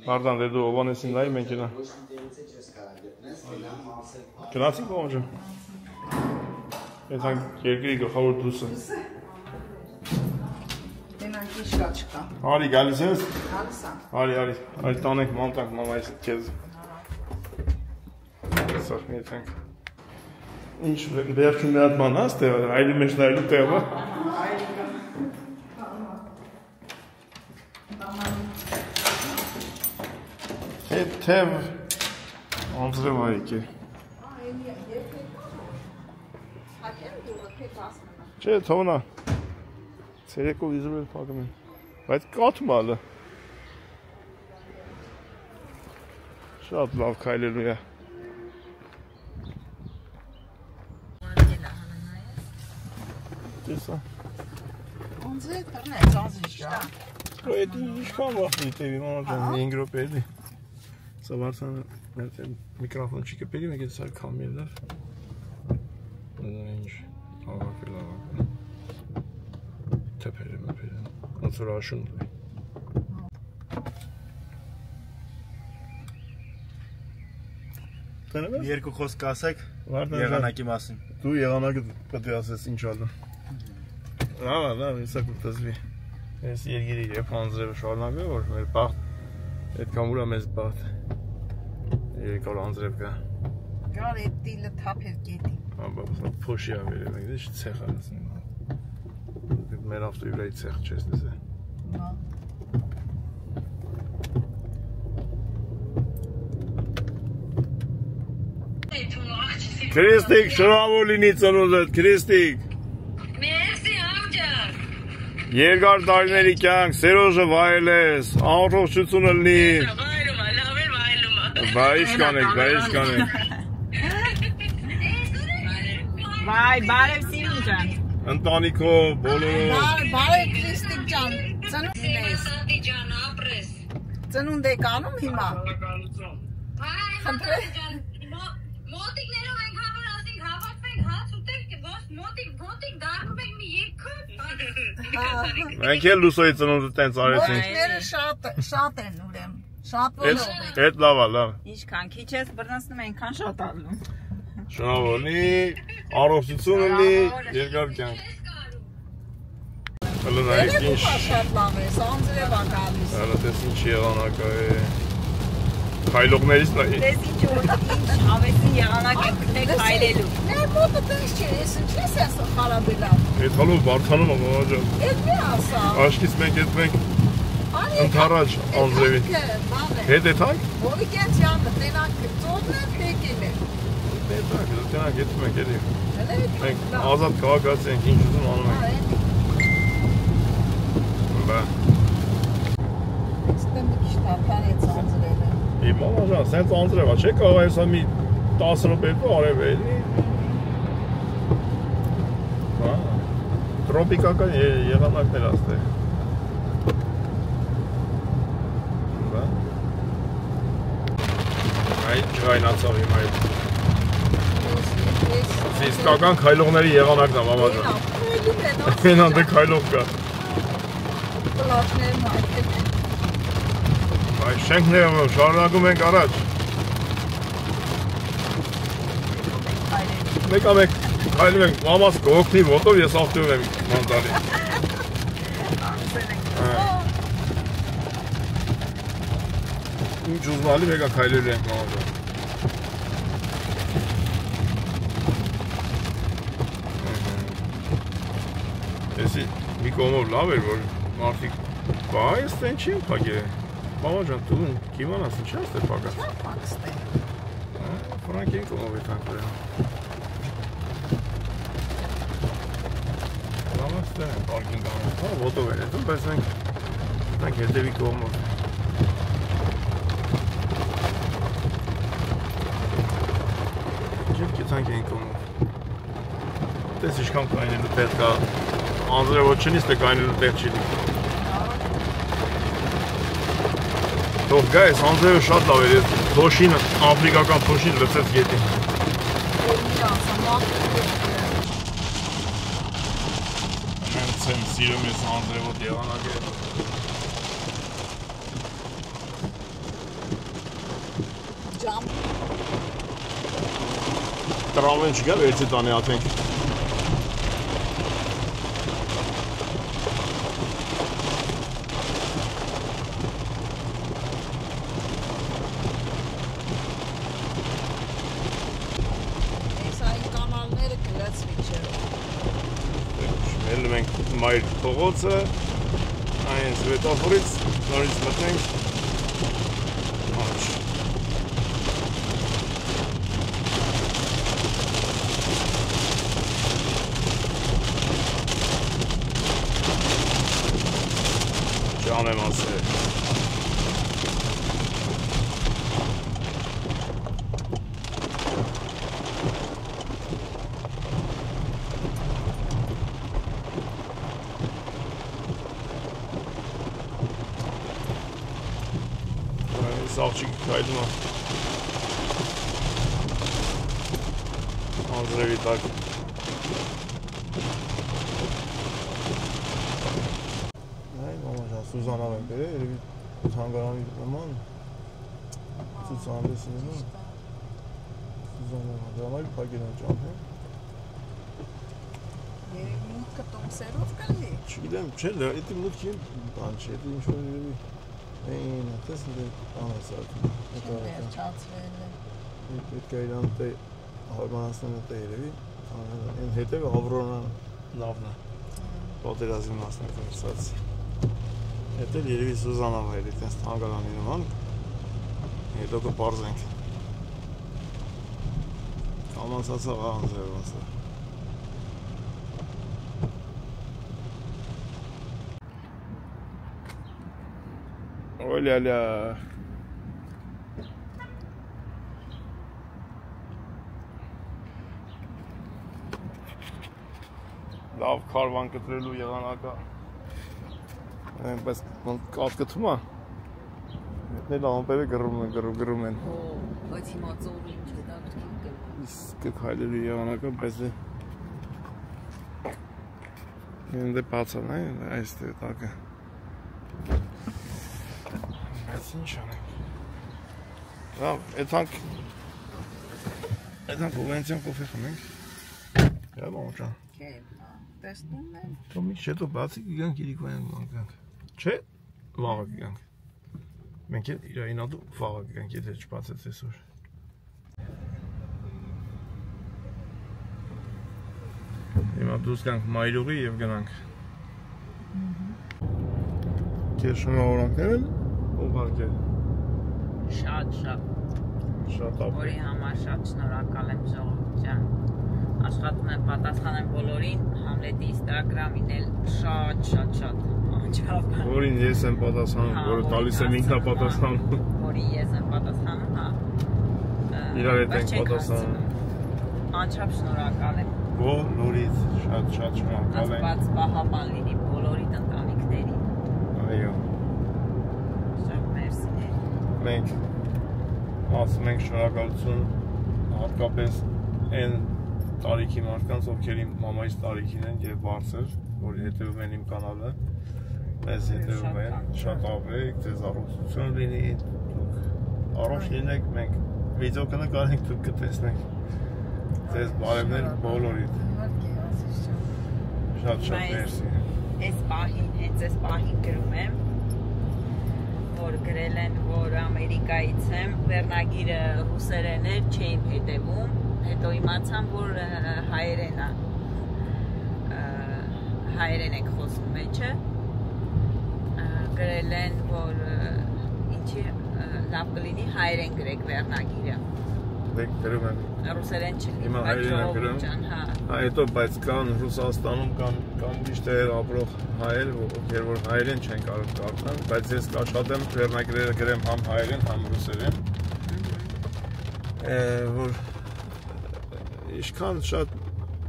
Speaker 1: Pardon, dedu ovanesin dayı menkina. Gnatsik olacağım. Sen gergiri gavur dursun.
Speaker 2: Դենանք իշկա չկա։
Speaker 1: Hadi gelsiniz.
Speaker 2: Հալսա։
Speaker 1: Hadi tanek mantak mamayı kez. Sağ metank. İnç verçun beatman hast der aile meşlerli teva. Hep tev. Anzre var ki. Չէ, թողնա։ Ցերեկով իզրել փակում են։ Բայց կաթում ալը։ Շատ լավ քայլելու է։ Տեսա։
Speaker 2: Անձը դեռ ծանձիշա։
Speaker 1: Այդ ինչքան վախի տևի մոմոջան 5 րոպե էլի։ Սա վարսան միկրոֆոն չի կպերի, մեկ էս այլ կամիլներ։ Ինչ ավակելա։ Թեփերը մեպերը։ Ոնց որ աշուն։ Տենեմ։
Speaker 7: Երկու խոսք ասեք եղանակի մասին։
Speaker 1: Դու եղանակը պետք է ասես ինչ ալու։ Լավ, իսա կուտզվի։ Ես երգերի երբ անձրևը շարունակվի, որ մեր բախտ այդքան ուրա մեզ բախտ։ Երեկալ անձրև կա։
Speaker 2: Գալ այդ դիլը թափեր գետի։
Speaker 1: Աբա փոշի ավերը, մենք դե ցեխ ասում։ Մեր ավտոյի վրայի ցեխ չես դեսե։
Speaker 2: Հա։
Speaker 1: Քրիստիկ, շնորհավոր լինի ծնունդդ, Քրիստիկ։
Speaker 8: Մերսի ամջան։
Speaker 1: Երկար տարիների կյանք, Սերոժը վայելես, առողջությունը լինի։
Speaker 8: Վայելում, լավ էլ վայելում։
Speaker 1: Բայիշ կանեք։
Speaker 3: Բայ, բարև Սիրուն ջան։
Speaker 1: Ընտանիքով, բոլորով։
Speaker 2: Բարև Քրիստիկ ջան, ծնունդ ես։
Speaker 8: Սատի ջան, ապրես։
Speaker 2: Ծնունդ եք անում հիմա։
Speaker 8: Հայ, մոտիկներով ենք հավրազինք, հավատվենք, հաց ուտենք, ոչ մոտիկ դառնում ենք մի երկու։
Speaker 1: Մենք էլ լուսոյի ծնունդը տենց արեցինք։
Speaker 2: Մոտիկները շատ են ուրեմն։ Շատ բոլոր են։
Speaker 1: Այդ լավ է, լավ։
Speaker 3: Ինչքան քիչ ես բռնացնում այնքան շատ առնում։
Speaker 1: Շնորհավոր լինի, առողջություն լինի, երկար կյանք։ Հələ նայեք ինչ։
Speaker 2: Շատ լավ է, անձրև է գալիս։
Speaker 1: Հələ տես ինչ եղանակ է։ Քայլողներից նայ։
Speaker 3: Դες ինչ ավեսի եղանակ եք գտեք հայլելու։
Speaker 2: Մեր մոտը տես չէ, ես ինչ ես խարաբելա։
Speaker 1: Այդ հալով բարթանում եմ ողջա։
Speaker 2: Այդ մի ասա։
Speaker 1: Աշկից մենք ընդառաջ անձրևին։ Հետ է թանք։
Speaker 2: Ովիկենց յանը, տենանք ծովն է, պեկին է։
Speaker 1: Տենանք հետում ենք էլի։ Մենք ազատ քաղաքացի ենք, ինչ ուզում անում ենք։ Բա։
Speaker 2: Ստեմ մի քիչ թափանեց անձրևը։
Speaker 1: Իմ մամա սենց անձրև է, չէ՞ կարող ես մի 10 րոպե արև էլի։ Հա։ Տրոպիկական եղանակներ աստեղ։ Բա։ Այդ ջայնացավ իմ այդ։ Իսկական քայլողների եղանակն է, մամա ջան։ Այնան դե քայլող կա։
Speaker 2: Պլաշներն այդտեղ են։
Speaker 1: Այս շենքները շարունակում ենք առաջ։ Մեկ քայլում ենք, մամաս կօգնի ոտով, ես ավտոյով եմ մանտալի։ Ինչ ուզմալի մեկա քայլելու ենք մամա ջան։ Էսի մի կողմով լավ էր, որ մարդիկ բա այս տեն չի եմ պագել։ Մամա ջան, դու կիմանաս ինչ ես դե պագած։
Speaker 2: Չա պակստե։
Speaker 1: Ֆրանկ են կողմով է տանք վրա։ Լավաս տեն են պարկինգ անում, հա ոտով են հետում, բայց մենք հետևի կողմով։ Ջիվ կեցանք են կողմով։ Տես ինչքան կայնելու տեղ կա, անձրը ոչ չնից թե կայնելու տեղ չի դիք։ Թող գա ես անձրը շատ լավ էր, թոշին, ապրիկական թոշին լծեց գետին։ Հենց եմ սիրում ես անձրևոտ եղանակը։ Տրամեն չգա վերցի տանի ատենք։
Speaker 2: Ես այն կանալները գլացվի չէ։
Speaker 1: Մելում ենք մայր փողոցը, այն Սվետոֆորից նորից մտնենք։ Անեմ ասել։ Այս աղջիկը քայլում է անձրևի տակ։ Սուզանավ ենք բերել, երևի թանգարանի նման ցուցահանդեսի նման Սուզանավ, դրամայր փակել են ճամփեն։
Speaker 2: Երևի մուտքը տոմսերով կլի։
Speaker 1: Չգիտեմ, չէ, դա մուտքի բան չի, դա ինչ-որ երևի այն այդպես դե բան է սարքում։
Speaker 2: Վերջացրել է։
Speaker 1: Պետք է իրան դե հարմարացնել դե երևի, այն հետևը Ավրոնան լավն է։ Պատերազմի մասնակից ասած։ Հետո երևի Սուզանավ հայրի տենց թանգարանի նման, հետո կպարզենք։ Կամանցացավ անձրև ասա։ Օլյալյա։ Լավ քարվան կտրելու եղանակա։ Բայց կատկտում է, հետնել ամպերը գրում են։
Speaker 3: Բայց հիմա ծովը ինչ է դա գրքին կեմ։
Speaker 1: Իսկ կքայլելու եղանակը, բայց դե բացան է, այս դե տակը։ Բայց ինչ անենք։ Լավ, եթանք ուվենցիան կոֆե խմենք։ Հա մամուճան։
Speaker 2: Տեսնում եմ։
Speaker 1: Թող մի քիչ հետո բացի կգանք իրիկվան գանք։ Չէ, վաղը կգանք։ Մենք իրայինադու վաղը կգանք, եթե չբացեց այսօր։ Հիմա դուրս գանք մայրուղի և գնանք։ Քեզ շնորհավորանքներ են ուղարկել։
Speaker 3: Շատ
Speaker 1: ապրել։
Speaker 3: Որի համար շատ շնորհակալ եմ ժողովուրդ ջան։ Աշխատում եմ պատասխանեմ բոլորին, Համլետի Instagram-ին էլ շատ անջրավան։
Speaker 1: Որին ես եմ պատասխանում, որը տալիս եմ ինքնապատասխանում։
Speaker 3: Որին ես եմ պատասխանում, հա։
Speaker 1: Իրար հետ ենք պատասխանում։
Speaker 3: Անչափ շնորհակալ եմ։
Speaker 1: Բոլորից շատ շնորհակալ եմ։
Speaker 3: Աստված պահապան լինի բոլորիդ ընտանիքներին։
Speaker 1: Այո։
Speaker 3: Շատ մերսիներ։
Speaker 1: Մենք ասում ենք շնորհակալություն հատկապես այն տարիքի մարդկանց, ովքեր իմ մամայից տարիքին են և բարձր, որ հետևում են իմ կանալը, մեզ հետևում են, շատ ապրեք, ձեզ առողջություն լինի, դուք առողջ լինեք, մենք վիդեո կնկարենք, դուք կտեսնենք, ձեզ բարևներ բոլորիդ, շատ մերսի։
Speaker 3: Այս պահին, հենց այս պահին գրում եմ, որ գրել են, որ Ամերիկայից եմ, վերնագիրը ռուսերեն էր, չէին հետևում, հետո իմացամ, որ հայերեն եք խոսում մեջը, գրել են, որ ինչի լավ կլինի հայերեն գրեք վերնագիրը։
Speaker 1: Դեք գրում եմ։
Speaker 3: Ռուսերեն չլինի,
Speaker 1: Հիմա հայերեն եմ գրում։ Հետո բայց կան Ռուսաստանում կան միշտեր ապրող հայեր, ովքեր որ հայերեն չեն կարող կարդալ, բայց ես կաշխատեմ վերնագրերը գրեմ համ հայերեն, համ ռուսերեն։ Որ Ինչքան շատ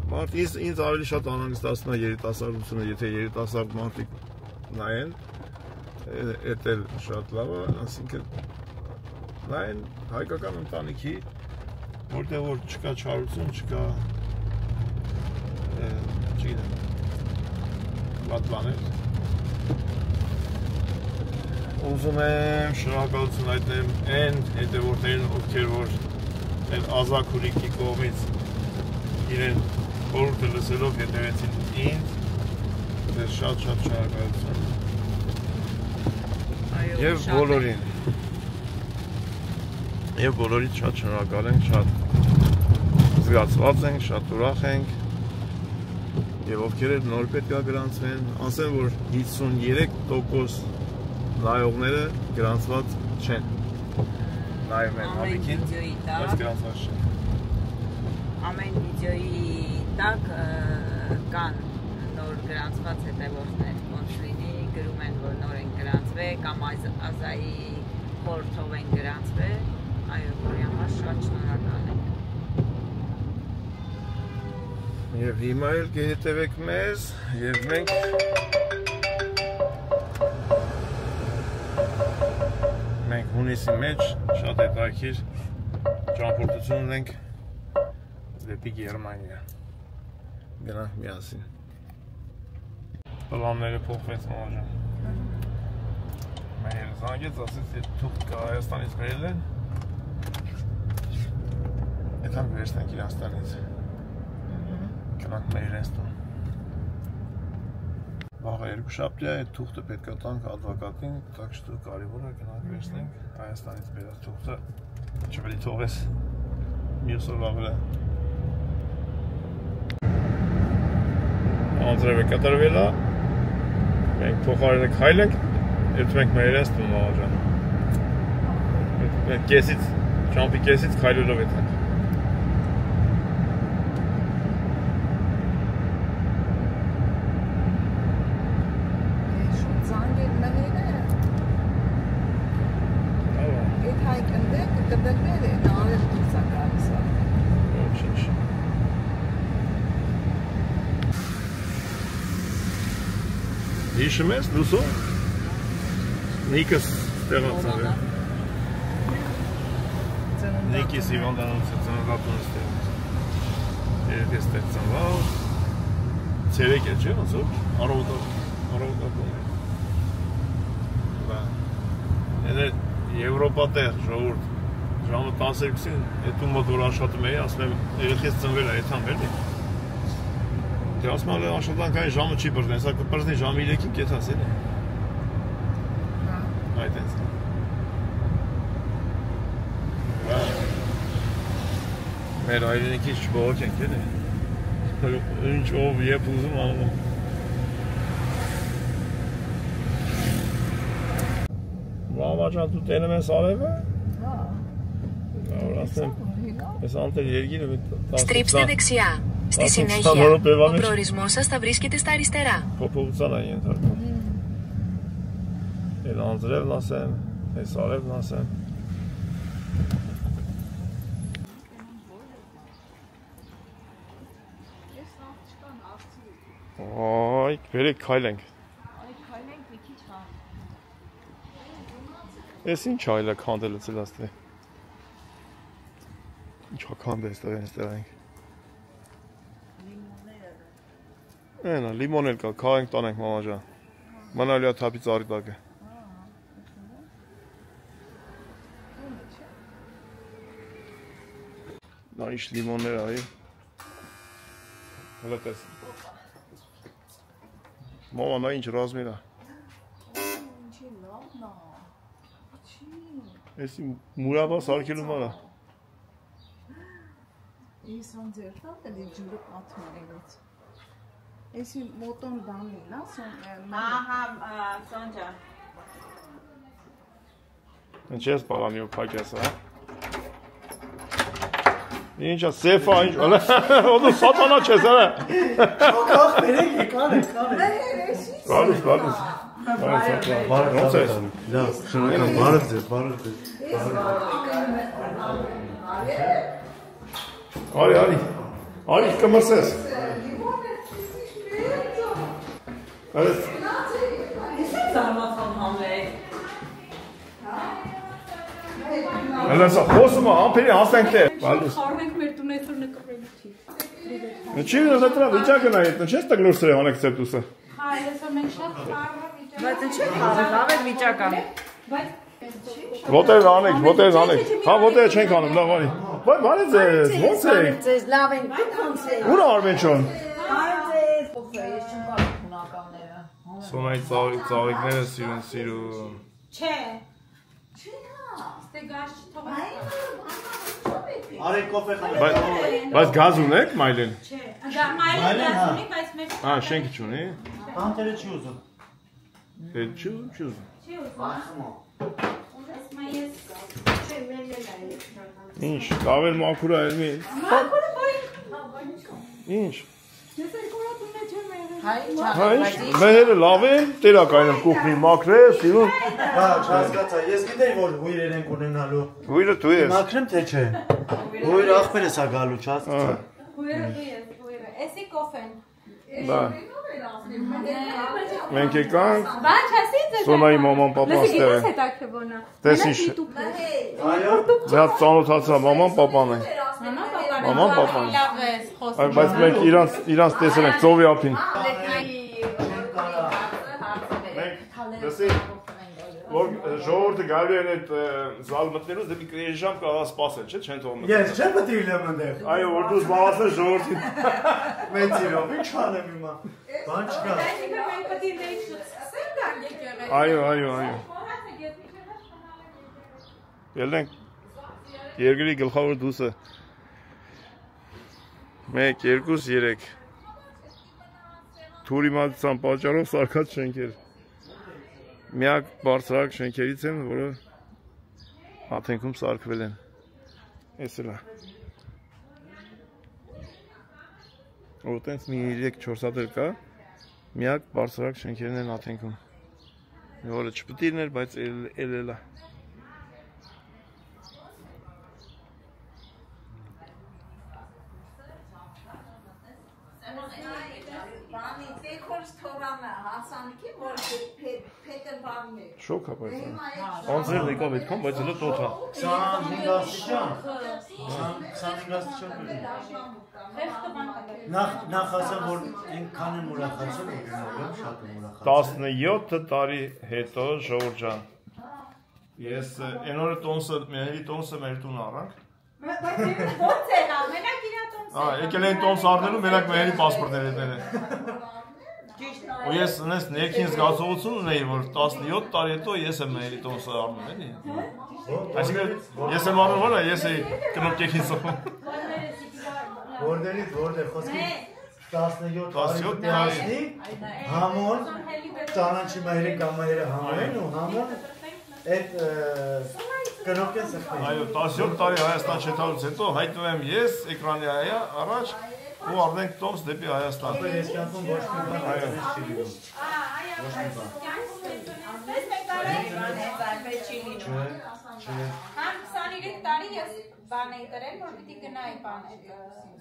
Speaker 1: Մարդ ինձ ավելի շատ անհանգստացնում է երիտասարդությունը, եթե երիտասարդ մարդիկ նայեն, էդ էլ շատ լավ է, ասինքն նայեն հայկական ընտանիքի, որտեղ որ չկա չարություն, չկա չգիտեմ, վատ բաներ։ Ուզում եմ շնորհակալություն հայտնեմ այն հետևորդներին, ովքեր որ այն ազաքուրիկի կողմից իրեն խորհուրդը լսելով հետևեցին ինձ, դες շատ շնորհակալություն։ Եվ բոլորին։ Եվ բոլորից շատ շնորհակալ ենք, շատ զգացված ենք, շատ ուրախ ենք։ Եվ ովքեր էլ նոր պետք է գրանցվեն, ասեմ, որ 53% նայողները գրանցված չեն։ Նայում են հավիքին, բայց գրանցված չեն։
Speaker 3: Ամեն վիդեոյի տակ կան նոր գրանցված հետևորդներ, ոնց լինի, գրում են, որ նոր են գրանցվել, կամ ազայի խորհրդով են գրանցվել, այո, որի համար շատ շնորհակալ ենք։
Speaker 1: Եվ հիմա էլ կհետևեք մեզ, եւ մենք հունիսի մեջ շատ հետաքրքիր ճամփորդություն ունենք դեպի Գերմանիա։ Գնանք միասին։ Պլանները փոխվեցին ողջան։ Մեր զանգեց, ասեց, թե թուղթ կա Հայաստանից գրել են։ Եթանք վերցնենք Իրաստանից։ Գնանք մեր իրենց տուն։ Վաղը երկուշաբթի է, այդ թուղթը պետք է տանք ադվոկատին, так что կարևոր է գնանք վերցնենք Հայաստանից բերած թուղթը, չպետք է թողես մյուս օրվա վրա։ Անձրևը կատարվել է, մենք փոխարենը քայլենք, երբ մենք մեր իրենց տուն ողջան։ Մենք կեսից, ճամփի կեսից քայլելով եթանք։ Հիշում ես, լուսո, Նիկս ստեղացավ է, Նիկիս հիվանդանոցը ծննդատունը ստեղաց, երետ ես ստեղծանվավ, ցերեկ է չէ, ոնց որ, առողտակում է, են է Եվրոպա տեղ, ժողուրդ, ժամը 12-ին, հետում մոտ որ աշխատում էի, ասում եմ, երեխես ծնվել է, եթան վերնի, Դե ասում եմ աշխատանքային ժամը չի բրդեն, սա կպրդնի ժամը 3-ին կետաս էլ է։ Այդ ենք։ Մեր հայրենիքից չբողոք ենք էլ է։ Ինչ ով եբ ուզում անում։ Մամաճան դու տենում ես արևը։
Speaker 9: Στρίψτε δεξιά. Στη συνέχεια, ο προορισμός σας θα βρίσκεται στα αριστερά.
Speaker 1: Ay, verek kaylenk. Esin çayla kandeli silastı. Çok kandeli isterenk. Այնա, լիմոն էլ կա, քայենք տանենք մամաջան, մնալիա թապի ծարի տակ է։ Նա ինչ լիմոններ այ, հլը տես։ Մամա, նա ինչ ռազմիր է։
Speaker 2: Ինչի լավն է,
Speaker 1: Էսի մուրաբա սարկելու մարը։
Speaker 2: Ես անձերտան էլ իր ջուրը պատում էլից։ Էսի մոտոն բանին,
Speaker 3: Ահա, Սոնջա։
Speaker 1: Ինչ ես պարանի ու պակ ես, հա։ Ինչա, սեֆա, ինչ, ոնը սատանա չես, հա։
Speaker 6: Կախ բերեք, եկան է։
Speaker 1: Բարուս։ Ոնց ես։
Speaker 6: Լավ, շնորհակալ, բարև ձեզ։
Speaker 1: Արի, կմրսես։ Հəլասա, խոսում է, ամպերի հասնենք տեղ։
Speaker 10: Խարնենք մեր տուն այսօր նկրելու չի։
Speaker 1: Չի, դրա վիճակը նայ, չես տգլոր սրե անեք ծեպտուսը։
Speaker 10: Հա, այսօր մենք շատ խառը վիճակ։
Speaker 3: Բայց ինչի՞ խառը, լավ է վիճական։
Speaker 10: Բայց
Speaker 1: Ոտեր անեք։ Հա, ոտերը չենք անում, լավ արի։ Բայց բարի ձեզ, ո՞նց եք։
Speaker 2: Ձեզ լավ են, դուք ո՞նց եք։
Speaker 1: Ուր Արմենչոն։
Speaker 2: Բարի ձեզ, ես չեմ կարող քունականները։
Speaker 1: Սոնայի ծաղիկները սիրուն։
Speaker 10: չէ։ Ստե գազ չթողա։
Speaker 7: Արեք կոֆե խմեք։
Speaker 1: Բայց գազ ունեք մայլեն։
Speaker 10: Չէ, դա մայլեն գազ ունի, բայց մեր
Speaker 1: Հա, շենքը չունի։
Speaker 7: Բանտերը չի ուզում։
Speaker 1: Էլ չի ուզում։
Speaker 10: չի ուզում։
Speaker 1: Ինչ, լավ էլ մաքուր է ելմի։
Speaker 10: Մաքուրը բայ։
Speaker 1: Ինչ։
Speaker 10: Ես երկու տունը չեմ եղել։
Speaker 1: Հա, ինչ, մեղերը լավ են, տերակայինը կուխնի մաքր է, սիրուն։
Speaker 7: Հա, չհասկացա, ես գիտեի, որ հույրեր ենք ունենալու։
Speaker 1: Հույրը դու ես։
Speaker 7: Մաքրեմ թե չէ։ Հույրը ախպեր ես ագալու, չհասկացա։
Speaker 10: Հույրը դու ես, հույրը։ Էսի կոֆեն։
Speaker 1: Դա։ Մենք եկանք։
Speaker 10: Բաչ ասի ձեզ։
Speaker 1: Սոնայի մաման պապան ստեղ է։ Տես ինչ։
Speaker 7: Այո։
Speaker 1: Ձեզ ծանոթացա մաման պապան է։ Մաման պապան։
Speaker 10: Լավ ես խոսում։
Speaker 1: Բայց մենք իրանց տեսել ենք ծովի ափին։ Որ ժողովուրդը գալու են այդ զալ մտնելուց դեպի կրեժամ կարող սպասել, չէ՞, չեն թողնում։
Speaker 7: Ես չեմ պետք է լինեմ այնտեղ։
Speaker 1: Այո, որ դու զբաղացես ժողովրդին։
Speaker 7: Մեծ իրով, ինչ անեմ հիմա։ Բան չկա։
Speaker 10: Մենք պետք է դեիք սկսենք գալ եկեղեցի։
Speaker 1: Այո։ Ելնենք երկրի գլխավոր դուսը։ 1, 2, 3 Թուրիմացության պատճառով սարքած շենքեր։ Միակ բարձրակ շենքերից են, որը Աթենքում սարքվել են։ Էս էլ է։ Որ տենց մի 3-4 հատ էլ կա, միակ բարձրակ շենքերն են Աթենքում։ Որը չպետք է լիներ, բայց էլ է։ Շոկ է բայց։ Անձրև եկավ այդքան, բայց հələ տոթ է։
Speaker 7: 25 աստիճան։ 25 աստիճան։ Նախ ասեմ, որ այնքան եմ ուրախացել, որ գնալու եմ, շատ եմ ուրախացել։
Speaker 1: 17 տարի հետո ժողովուրդ ջան։ Ես այն օրը տոնսը, մերի տոնսը մեր տուն առանք։
Speaker 10: Բայց ո՞նց է նա, մենակ իրա տոնս։
Speaker 1: Եկել էին տոնս առնելու, մենակ մերի պասպորտները դել են։ Ու ես նես ներքին զգացողություն ունեի, որ 17 տարի հետո ես եմ մերի տոնսը առնում, էլի։ Այսինքն ես եմ առնում, որը ես էի կնոջ եկին սոխում։
Speaker 7: Որտեղից որտեղ խոսքի 17 տարի համոն ճանաչի մայրը կամ մայրը համեն ու համոն այդ կնոջ են սխմեն։
Speaker 1: Այո, 17 տարի Հայաստան չետալուց հետո հայտնվում եմ ես էկրանի առաջ ու առնենք տոմս դեպի Հայաստան։
Speaker 7: Ես կյանքում ոչ մի բան հայտնի չի լինում։ Ոչ մի բան։
Speaker 10: Համ 23 տարի ես բան էի տրել, որ պիտի գնայի բան այդ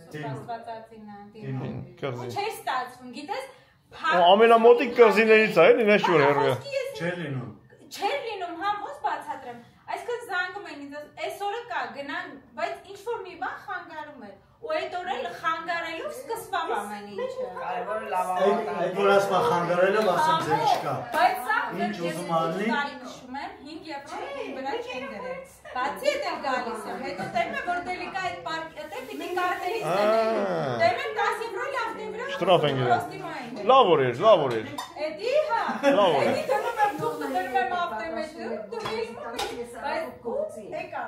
Speaker 10: ստացվածածին դիմում։ Ու չէր ստացվում, գիտես,
Speaker 1: ամենամոտիկ կղզիներից է, էլի, նես որ հեռու է։
Speaker 7: Չէր լինում։
Speaker 10: Չէր լինում, հա, ոնց բացատրեմ։ Այսքան զանգում էին ինձ, այսօրը կա, գնան, բայց ինչ որ մի բան խանգարում էր։ Ու այդ օրը խանգարելով սկսվավ ամեն ինչը։
Speaker 3: Կարևորը լավ
Speaker 7: Այդ որ ասма խանգարելով ասեմ ձեր չկա։
Speaker 10: Բայց սա
Speaker 7: ինչ ուզում ալնի։
Speaker 10: նշում եմ 5 եւ 6 վրա չեն դրել։ Բացի այդ էլ գալիս եմ, հետո տեմ եմ որ դելիկա այդ պարկի, այդտեղ պիտի կարտերից դեմ։ Տեմ եմ 10 եվրո լավտի վրա։
Speaker 1: Շտրաֆ են գերել։ Լավ որ էր։
Speaker 10: Էդի հա։
Speaker 1: Լավ որ էր։
Speaker 10: Էդի դնում եմ դուք դնում եմ ավտոյի մեջ, դու ես բայց եկա։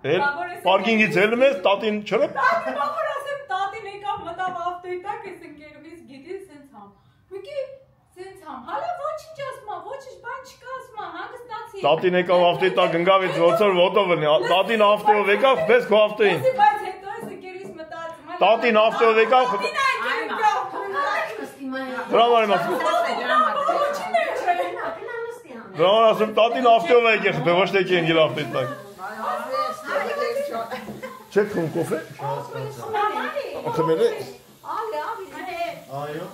Speaker 1: Պարկինգից ելնում ես, տատին չրոք։
Speaker 10: Տատին ախոր ասեմ, տատին եկավ մտավ ավտոյի տակ, ես ընկերուհիս գիտի սենց համ։ Մեկի սենց համ, հալա ոչինչ ասմա, ոչինչ բան չկա ասմա, հանգստացի։
Speaker 1: Տատին եկավ ավտոյի տակ ընկավ այդ ոնց որ ոտով վնի, տատին ավտոյով եկավ, պես քո ավտոյին։
Speaker 10: Բայց հետո ես ընկերուհիս մտածում եմ։
Speaker 1: Տատին ավտոյով եկավ։ Դրա համար եմ ասում։ Դրա համար ասում տատին ավտոյով եկե խփե, ոչ թե եկեն գել ավտոյի տակ։ Չեք խմում կոֆե։ Ախմել է։
Speaker 10: Այո։
Speaker 7: Այո։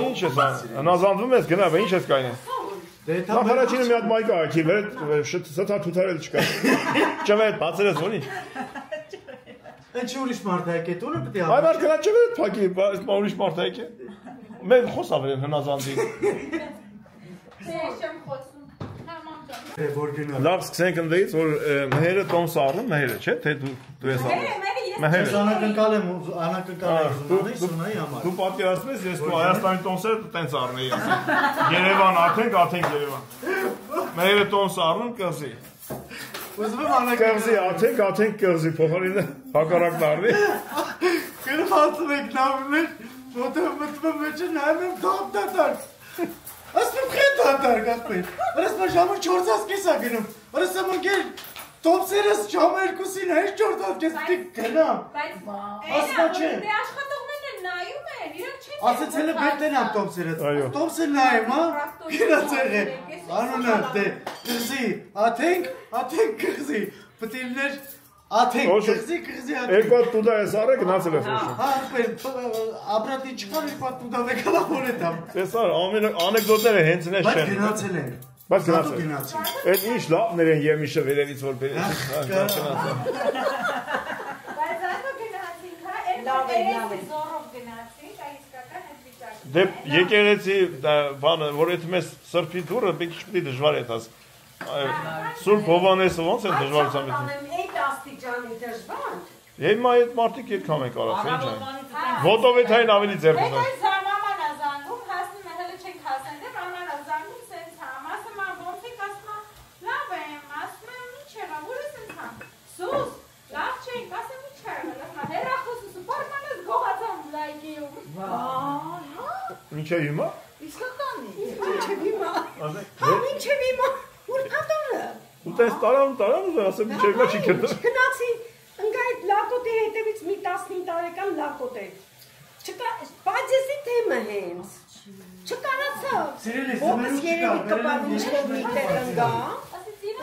Speaker 1: Ինչ ես հնազանդվում ես գնա, ինչ ես կայնը։ Նախ առաջինը մի հատ մայկա ակի, սթա թութարել չկա։ Ճվետ, բացել ես ոնի։
Speaker 7: Ինչ ուրիշ մարդայք է, տունը պտի
Speaker 1: Այ վար գնա ճվետ պակի, ուրիշ մարդայք է։ Մենք խոսավ են հնազանդի։ Լավ սկսենք ընդդից, որ մհերը տոմս առնում, մհերը, չէ, թե դու ես առնում։
Speaker 7: Ես անակնկալ եմ Սունայի համար։
Speaker 1: Դու պատկերացնես, ես դու Հայաստանի տոմսերը տենց առնեի ասի։ Երևան արդենք Երևան։ Մհերը տոմս առնում կղզի։ Կղզի արդենք կղզի, փոխարինը հակառակն առնի։
Speaker 7: Գրվածում եք նավներ, ոտը մտվում մեջը նայում եմ դատար։ Ասում խեն դատար գապեր։ Վրասմա ժամը 4-ից կես է գնում։ Վրասմա գեր տոմսերս ժամը 2-ին հեչ 4-ից կես պիտի գնամ։ Ասկա չէ։
Speaker 10: Դե աշխատողներն են նայում են, իրենք չեն։
Speaker 7: Ասեց հելը բերտեն ամ տոմսերս։ Տոմսը նայեմ, հա։ Գրացեղ է։ Անունը դե կղզի, աթենք կղզի։ Պտիլներ աթենք կղզի աթենք։
Speaker 1: Երկու հատ տուդա ես առը գնացել ես ոչում։
Speaker 7: Հա, ապրատի չկար երկու հատ տուդա վեկալա հորետ ամ։
Speaker 1: Տեսար, անեկդոտները հենց նես չեն։
Speaker 7: Բայց գնացել են։
Speaker 1: Բայց գնացել։ Այդ ինչ լավներ են եմիշը վերևից որ բերեցին։
Speaker 10: Բայց ատո գնացինք, հա, երբ զորով գնացինք, այսկական այդ վիճակը։
Speaker 1: Դե եկեղեցի բանը, որ այդ մեզ սրբի դուրը մի քիչ պիտի դժվար է տաս։ Սուրբ Հովանեսը ոնց են դժվարությամբ է։
Speaker 11: Այդ աստիճանի դժվար։
Speaker 1: Հիմա այդ մարդիկ այդքան են կարած, ինչ են։ Ոտովեթային ավելի ձեռք ունեն։
Speaker 10: Այդ զամանա զանգում, հասնում է, հələ չենք հասել, դե ամանա զանգում սենց համ, ասում եմ, ոնց եք ասում, լավ եմ, ասում եմ, ինչ եղա, որ ես սենց համ, սուս, լավ չենք, ասում ինչ եղա, հերախոսը սուպարմանս գողացամ լայքիում։
Speaker 1: Ինչ է հիմա։
Speaker 11: Իսկականի, ինչև հիմա, համ ինչև հիմա, ուր պատոնը։
Speaker 1: Ու տես տարան ու ասեմ ինչև հիմա չի կրտը։
Speaker 11: Գնացի, ընկա այդ լակոտի հետևից մի 15 տարեկան լակոտ է։ Բայց եսի թեմը հենց, չկարացա, ոտս երևի կպավ ինչով մի տեղ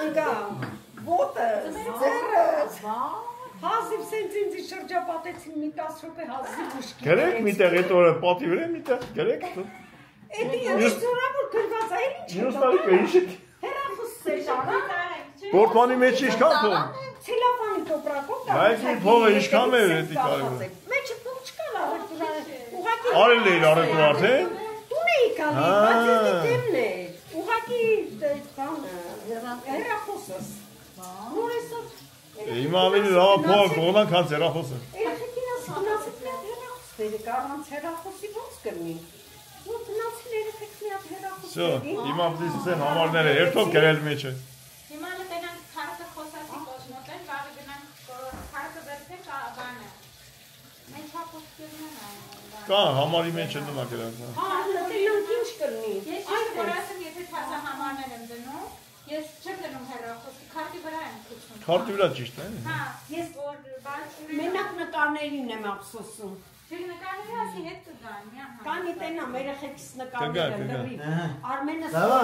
Speaker 11: ընկա, ոտս, ձերս, հազիվ սենց ինձի շրջապատեցին մի 10 ռոպե հազիվ ուշկի։
Speaker 1: Գերեք մի տեղ, այդ օրը պատի վրա մի տեղ, գերեք։
Speaker 11: Էդի ես զորավոր գրված այր ինչ է։
Speaker 1: Մյուս տարի ինչ է։
Speaker 11: Հերախոսս է շարը։
Speaker 1: Պորտմանի մեջ ինչքան փող։
Speaker 11: Ցելոֆանի տոպրակով դա։
Speaker 1: Բայց ինչ փողը ինչքան է էդի կարևոր։
Speaker 11: Մեջը փող չկա առևտուրան։ Ուղղակի
Speaker 1: Արել էիր առևտուր արդեն։
Speaker 11: Տուն էի կալի, բայց էդի դեմն է։ Ուղղակի բանը հերախոսս։ Նորեսով։
Speaker 1: Հիմա ավելի լավ փող կողնան քան հերախոսը։
Speaker 11: Երեխեքին ասանացիք մի հատ հերախոս բերի, առանց հերախոսի ոնց կլինի։ Ու գնացին երեխեք մի հատ հերախոս
Speaker 1: Всё, հիմա պիտի սկսեն համարները հերթով գրել մեջը։
Speaker 10: Հիմա լետենանք քարտը խոսացի կոչնոտեն, բարի գնանք քարտը վերցենք բանը։ Մենք հապոստերն են այն։
Speaker 1: Կա համարի մեջ է նոմա գրած։
Speaker 11: Հա, լետենանք ինչ կլինի։
Speaker 10: Ես ինչ որ ասեմ, եթե թազա համարներ եմ դնում, ես չեմ դնում հեռախոսի, քարտի վրա եմ ցույցում։
Speaker 1: Քարտի վրա ճիշտ է։
Speaker 10: Հա, ես որ բան
Speaker 11: Մենակ նկարներին եմ ափսոսում։
Speaker 10: Նկարների ասի հետ կգան, մի ահա։
Speaker 11: Կանի տենամ, երեխեքս նկարներ եմ դրի։ Արմենս
Speaker 1: Ահա,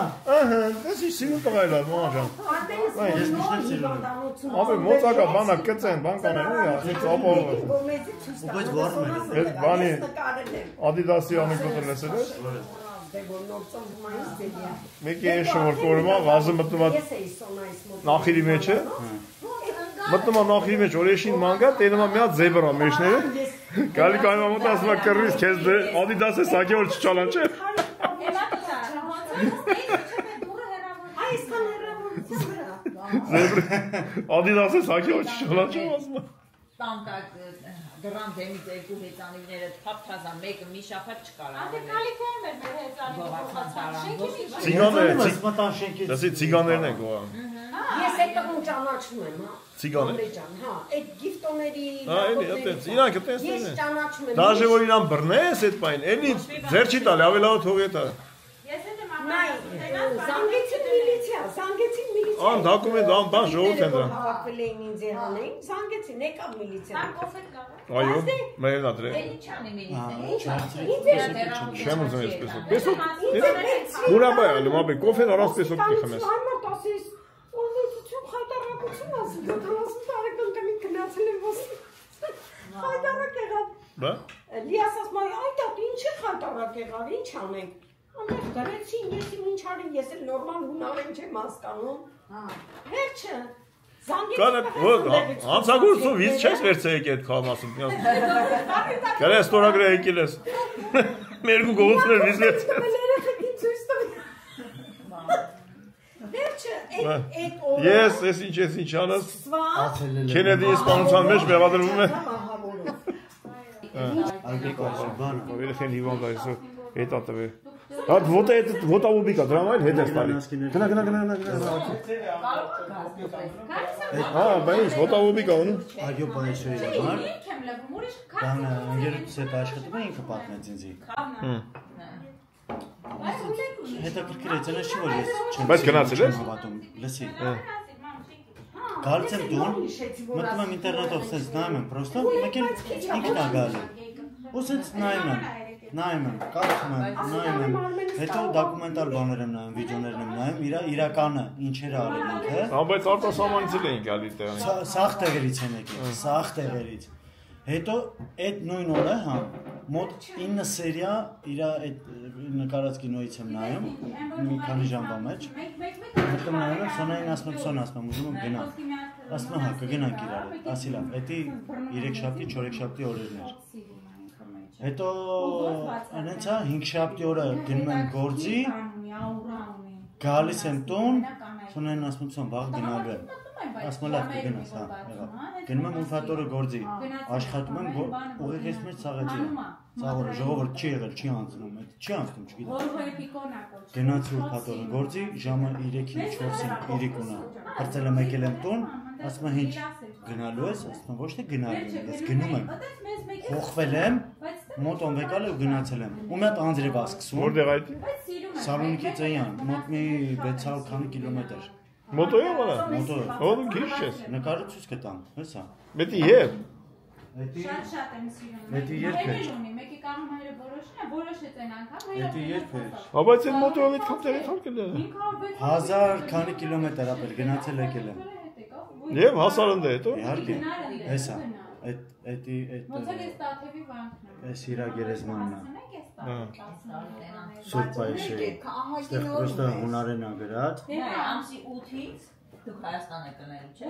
Speaker 1: դեսի սիրուն տղա է լավ, մամա ջան։
Speaker 11: Արմենս նոր հիվանդանոցում։
Speaker 1: Աբե մոծակա բանա կծեն, բան կանեն, այդ ապով։
Speaker 11: Բայց վառում է։
Speaker 1: Այդ բանի Adidas-ի անեկդոտը լսել ես։
Speaker 11: Դե որ նոր ծնվումայից դեպի։
Speaker 1: Մեկի է շոր կորմա, վազը մտնում է նախիրի մեջ է։ Մտնում է նախիրի մեջ, օրեշին մանգա, տենում է մի հատ զեբրա մեջները։ Գալի կայմա մոտ ասում է կռվից քեզ դե Adidas-ը սակի որ չճանաչե։
Speaker 11: Այսքան հեռավոր
Speaker 1: Զեբրա Adidas-ը սակի որ չճանաչե ասում է։
Speaker 2: Տանտակ դրան դեմից երկու հեծանիվները թափ-թազա մեկը մի շաբաթ չկար
Speaker 10: Անդե կալիկոն էր մեր
Speaker 1: Ցիգանները, դասի ցիգաներն են գոհ։
Speaker 11: Ես այդ տղուն ճանաչում եմ, հա։
Speaker 1: Ցիգաներ։
Speaker 11: Հա, այդ գիֆտոների
Speaker 1: Հա, էլի, այդպես, իրանք այդպես են։
Speaker 11: Ես ճանաչում եմ։
Speaker 1: Դաժե որ իրան բռնես այդ բան, էլի ձեր չի տալի, ավելի լավ թողի տա։
Speaker 10: Ես էլ եմ
Speaker 11: Զանգեցին միլիցիա։
Speaker 1: Ան դոկումենտ, ան բան ժողովուրդ են դրան։
Speaker 11: Հավաքվել էին ինձ հանեին, զանգեցին, եկավ միլիցիան։
Speaker 10: Կոֆետ կա։
Speaker 1: Այո, մերն ադրե։
Speaker 2: Էլի չանի միլիցիան։
Speaker 1: Չեմ ուզում ես պեսոկ։ Պեսոկ։ Գուրաբա է, լոմաբե, կոֆեն առանց պեսոկ մի խմես։
Speaker 11: Համար տասես, ոնցություն խայտարակություն ասի, դա 30 տարեկան կնի գնացել եմ ոս։ Խայտարակ եղավ։
Speaker 1: Բա։
Speaker 11: Լիասաս մայ այդա ինչ անենք։ Ամեն գրեցին, ես ինչ արի, ես էլ նորմալ հունարեն չեմ հասկանում։ Վերջը։
Speaker 1: Հանցագործով վիզ չես վերցեիք այդ կամասում։ Գարե ստորագրե եկել ես։ Մերգու գողոցներ վիզ վերցել։ Ես ինչ անես, Քենեդիի սպանության մեջ մեղադրվում է։ Երեխեն հիվանդ այսօր հետա տվե։ Հատ ոտավոբիկա, դրամ այլ հետ ես տալի։ Գնա։ Բա ինչ, ոտավոբիկա ունում։
Speaker 12: Այո, բանեշերի համար։ Բանը, երբ հետ աշխատում է ինքը պատմեց ինձի։ Հետաքրքիր է, ցելը չի որ ես չեմ։
Speaker 1: Բայց գնացել ես։
Speaker 12: Լսի։ Գալիս եմ տուն, մտնում եմ ինտերնետով սենց նայում եմ, պրոստո մեկ էլ ինքն ա գալի։ Ու սենց նայում եմ, կարդում եմ, նայում եմ, հետո դոկումենտալ բաներ եմ նայում, վիդեոներ եմ նայում, իրականը ինչեր ա արել ինքը։
Speaker 1: Բայց արտասահմանից էլ էին գալի տեղից։
Speaker 12: Սաղ տեղերից են եկել, սաղ տեղերից։ Հետո այդ նույն օրը, հա, մոտ 9 սերիա իր այդ նկարած կինոից եմ նայում, մի քանի ժամվա մեջ։ Հետո նայում եմ, Սոնային ասում եմ, ուզում եմ գնալ։ Ասում եմ, հա, կգնանք իրար, ասի լավ, էդի 3 շաբթի, 4 շաբթի օրերն էր։ Հետո այնց հա 5 շաբթի օրը գնում եմ գործի, գալիս եմ տուն, Սոնային ասում եմ, վաղ գնալու եմ։ Ասում եմ լավ կգնաս, հա, եղավ։ Գնում եմ ուրբաթօրը գործի, աշխատում եմ ուղիղից մեջ ծաղեցի եմ։ Ծաղորը ժողովուրդ չի եղել, չի անցնում, չի անցնում, չգիտեմ։ Գնացի ուրբաթօրը գործի, ժամը 3-ին 4-ին իրիկունա։ Կրծել եմ եկել եմ տուն, ասում եմ ինչ գնալու ես, ասում եմ ոչ թե գնալու եմ, ես գնում եմ։ Խոխվել եմ, մոտ անվեկալ ու գնացել եմ։ Ու մի հատ անձրև ա սկսում։
Speaker 1: Որտեղ այդ։
Speaker 12: Սալոնիկի Ծեյան, մոտ մի 600 քանի կիլոմետր։
Speaker 1: Մոտոյով արա։
Speaker 12: Մոտոյով։
Speaker 1: Ո՞վ քիչ ես։
Speaker 12: Նկարը ցույց կտամ, հեսա։
Speaker 1: Մետի երբ։
Speaker 10: Շատ եմ սիրում։
Speaker 12: Մետի երբ է։
Speaker 10: Մեկի կարող հայրը որոշն է, որոշեց այն անգամ։
Speaker 12: Մետի երբ է։
Speaker 1: Բայց այդ մոտոյով այդքան տեղի թողել է։
Speaker 12: 1000 քանի կիլոմետր ապեր գնացել եկել եմ։
Speaker 1: Եվ հասարընդ է հետո։
Speaker 12: Իհարկե։ Հեսա։ Այդ
Speaker 10: Ոնց է Տաթևի վանքն է։
Speaker 12: Էս իրա գերեզմանն է։ Սուրբ Այշե։ Այստեղ պրոստը հունարեն ա գրած։
Speaker 3: Ամսի 8-ից դուք Հայաստան եք գնալու, չէ՞։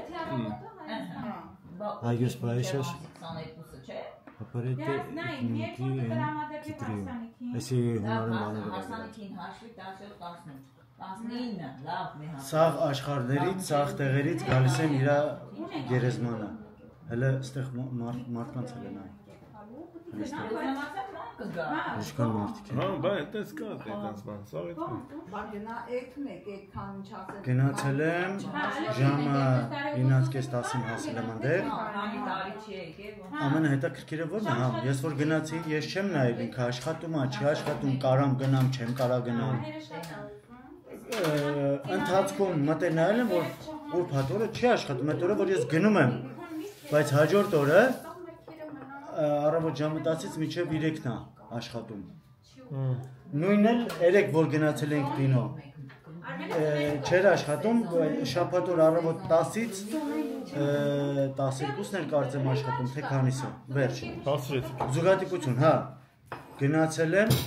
Speaker 12: Այգոս Բայշես։
Speaker 3: 22-ը, չէ՞։
Speaker 12: Ապարետ Էսի հունարեն բաները։
Speaker 3: Հասանիքին հաշվի 17-18, 19, լավ մի հաշվի։
Speaker 12: Սաղ աշխարհներից, սաղ տեղերից գալիս են իրա գերեզմանը։ Հələ այստեղ մարդկանց էլ են այ։ Ինչքան մարդիկ են։
Speaker 1: Հա, բա այդպես կա, այդպես բան, սաղ այդ։
Speaker 2: Բա գնա եկն եք այդքան ինչ ասել։
Speaker 12: Գնացել եմ ժամը 9:30-ին հասել եմ այնտեղ։ Ամենահետաքրքիրը որն է, հա, ես որ գնացի, ես չեմ նայել ինքը աշխատում է, չի աշխատում, կարամ գնամ, չեմ կարա գնամ։ Ընթացքում մտել նայել եմ, որ ուրբաթօրը չի աշխատում, այդ օրը որ ես գնում եմ, բայց հաջորդ օրը առավոտ ժամը 10-ից մինչև 3-ն է աշխատում։ Նույնն էլ 3 որ գնացել ենք կինո։ Չէր աշխատում, շաբաթ օր առավոտ 10-ից 12-ն էլ կարծեմ աշխատում, թե քանիսը, վերջ։ Զուգադիպություն, հա։ Գնացել եմ,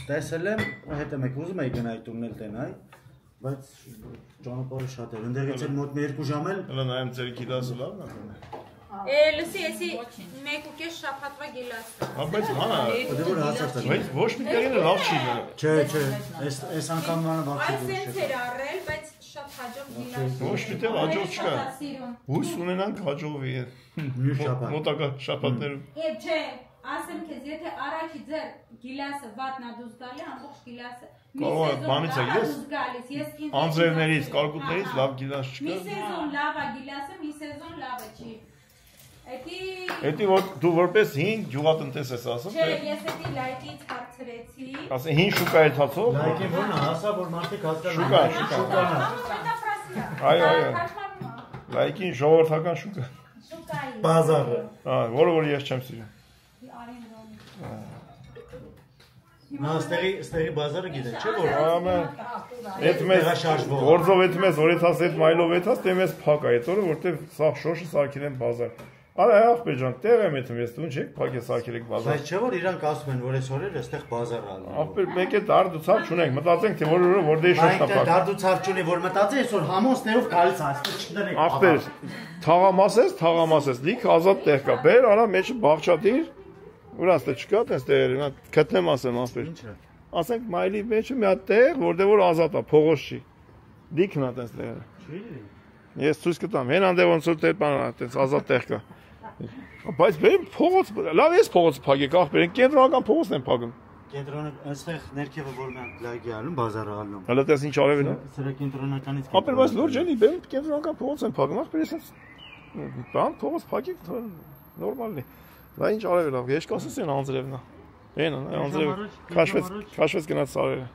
Speaker 12: տեսել եմ, հետ եմ եք ուզում էի գնայի տունն էլ տենայի, բայց ճանապարհը շատ էր, ընդեղից էլ մոտ մի 2 ժամ էլ։
Speaker 1: Հələ նայեմ ձեր գիլասը լավն է։
Speaker 10: Լսի, էսի 1.5 շաբաթվա գիլասը։
Speaker 1: Հա, բայց հանա,
Speaker 12: դե որ հասած է։
Speaker 1: Բայց ոչ մի տեղին լավ չի։
Speaker 12: Չէ, այս անգամ անը բախի
Speaker 10: Այս սենց էր առել, բայց շատ հաջող գիլաս։
Speaker 1: Ոչ մի տեղ հաջող չկա։ Հույս ունենանք հաջողվի։ Մոտակա շաբաթներում։
Speaker 10: Չէ, ասեմ քեզ, եթե առաջի ձեր գիլասը վատնա դուրս գալի, ամբողջ գիլասը
Speaker 1: Կարող է բանից է ես անձրևներից, կարկուտներից լավ գիլաս չկա։
Speaker 10: Մի սեզոն լավ է գիլասը, մի սեզոն լավ է չի։
Speaker 1: Էդի որ դու որպես 5 գյուղատնտես ես ասում,
Speaker 10: չէ, ես էդի լայքից հարցրեցի։
Speaker 1: Ասեն 5 շուկա է ցածով։
Speaker 12: Լայքին ո՞րն է, հասա որ մարդիկ հասկանան։
Speaker 1: Շուկա։ Այո։ Լայքին ժողովրդական շուկա։
Speaker 10: Շուկայի։
Speaker 12: Բազարը։
Speaker 1: Հա, որը որ ես չեմ սիրում։
Speaker 12: Նա ստեղի բազարը գիտեք, չէ՞ որ
Speaker 1: այդ մեզ գործով այդ մեզ օրեցած այդ մայլով էթաս դե մեզ փակ է այդ օրը որտեվ սա շոշը սարքել են բազար Արա ախպեր ջան, տեղ եմ եթում ես դու չեք փակես ակել եք բազար։
Speaker 12: Բայց չէ որ իրանք ասում են որ այս օրերը այստեղ բազար ալու։
Speaker 1: Ախպեր մեկ է դարդուցավ չունենք, մտածենք թե որ դե շոշնա փակ։
Speaker 12: Դարդուցավ չունի որ մտածի այսօր համոնցներով գալիս այստեղ չդնենք։
Speaker 1: Ախպեր, թաղամասես, լիք ազատ տեղ կա։ Բեր, արա մեջը բաղճատիր։ Ուրաստ է չկա, տես տեղերը, նա գտնեմ ասեմ ախպեր։ Ասենք մայլի մեջը մի հատ տեղ, որտեղ որ ազատ է, փողոց չի։ Լիքն է տես տեղերը։ Ես ցույց կտամ, հեն անդե ոնց որ տեղ բան, տես ազատ տեղ կա։ Բայց բերեմ փողոց, լավ ես փողոց փակեք ախպեր, կենտրոնական փողոցն են փակում։
Speaker 12: Կենտրոնը այստեղ ներքևը որ մենք լայգի ալում, բազարը ալում։
Speaker 1: Հələ տես ինչ արևին է։
Speaker 12: Սրա կենտրոնականից։
Speaker 1: Ախպեր, բայց լուրջ էլի, բերեմ կենտրոնական փողոց են փակում, ախպեր ես բան փողոց փակեք, նորմալ է։ Դա ինչ արևել է, ես կասես են անձրևն է։ Էն անձրև քաշվեց գնաց սարերը։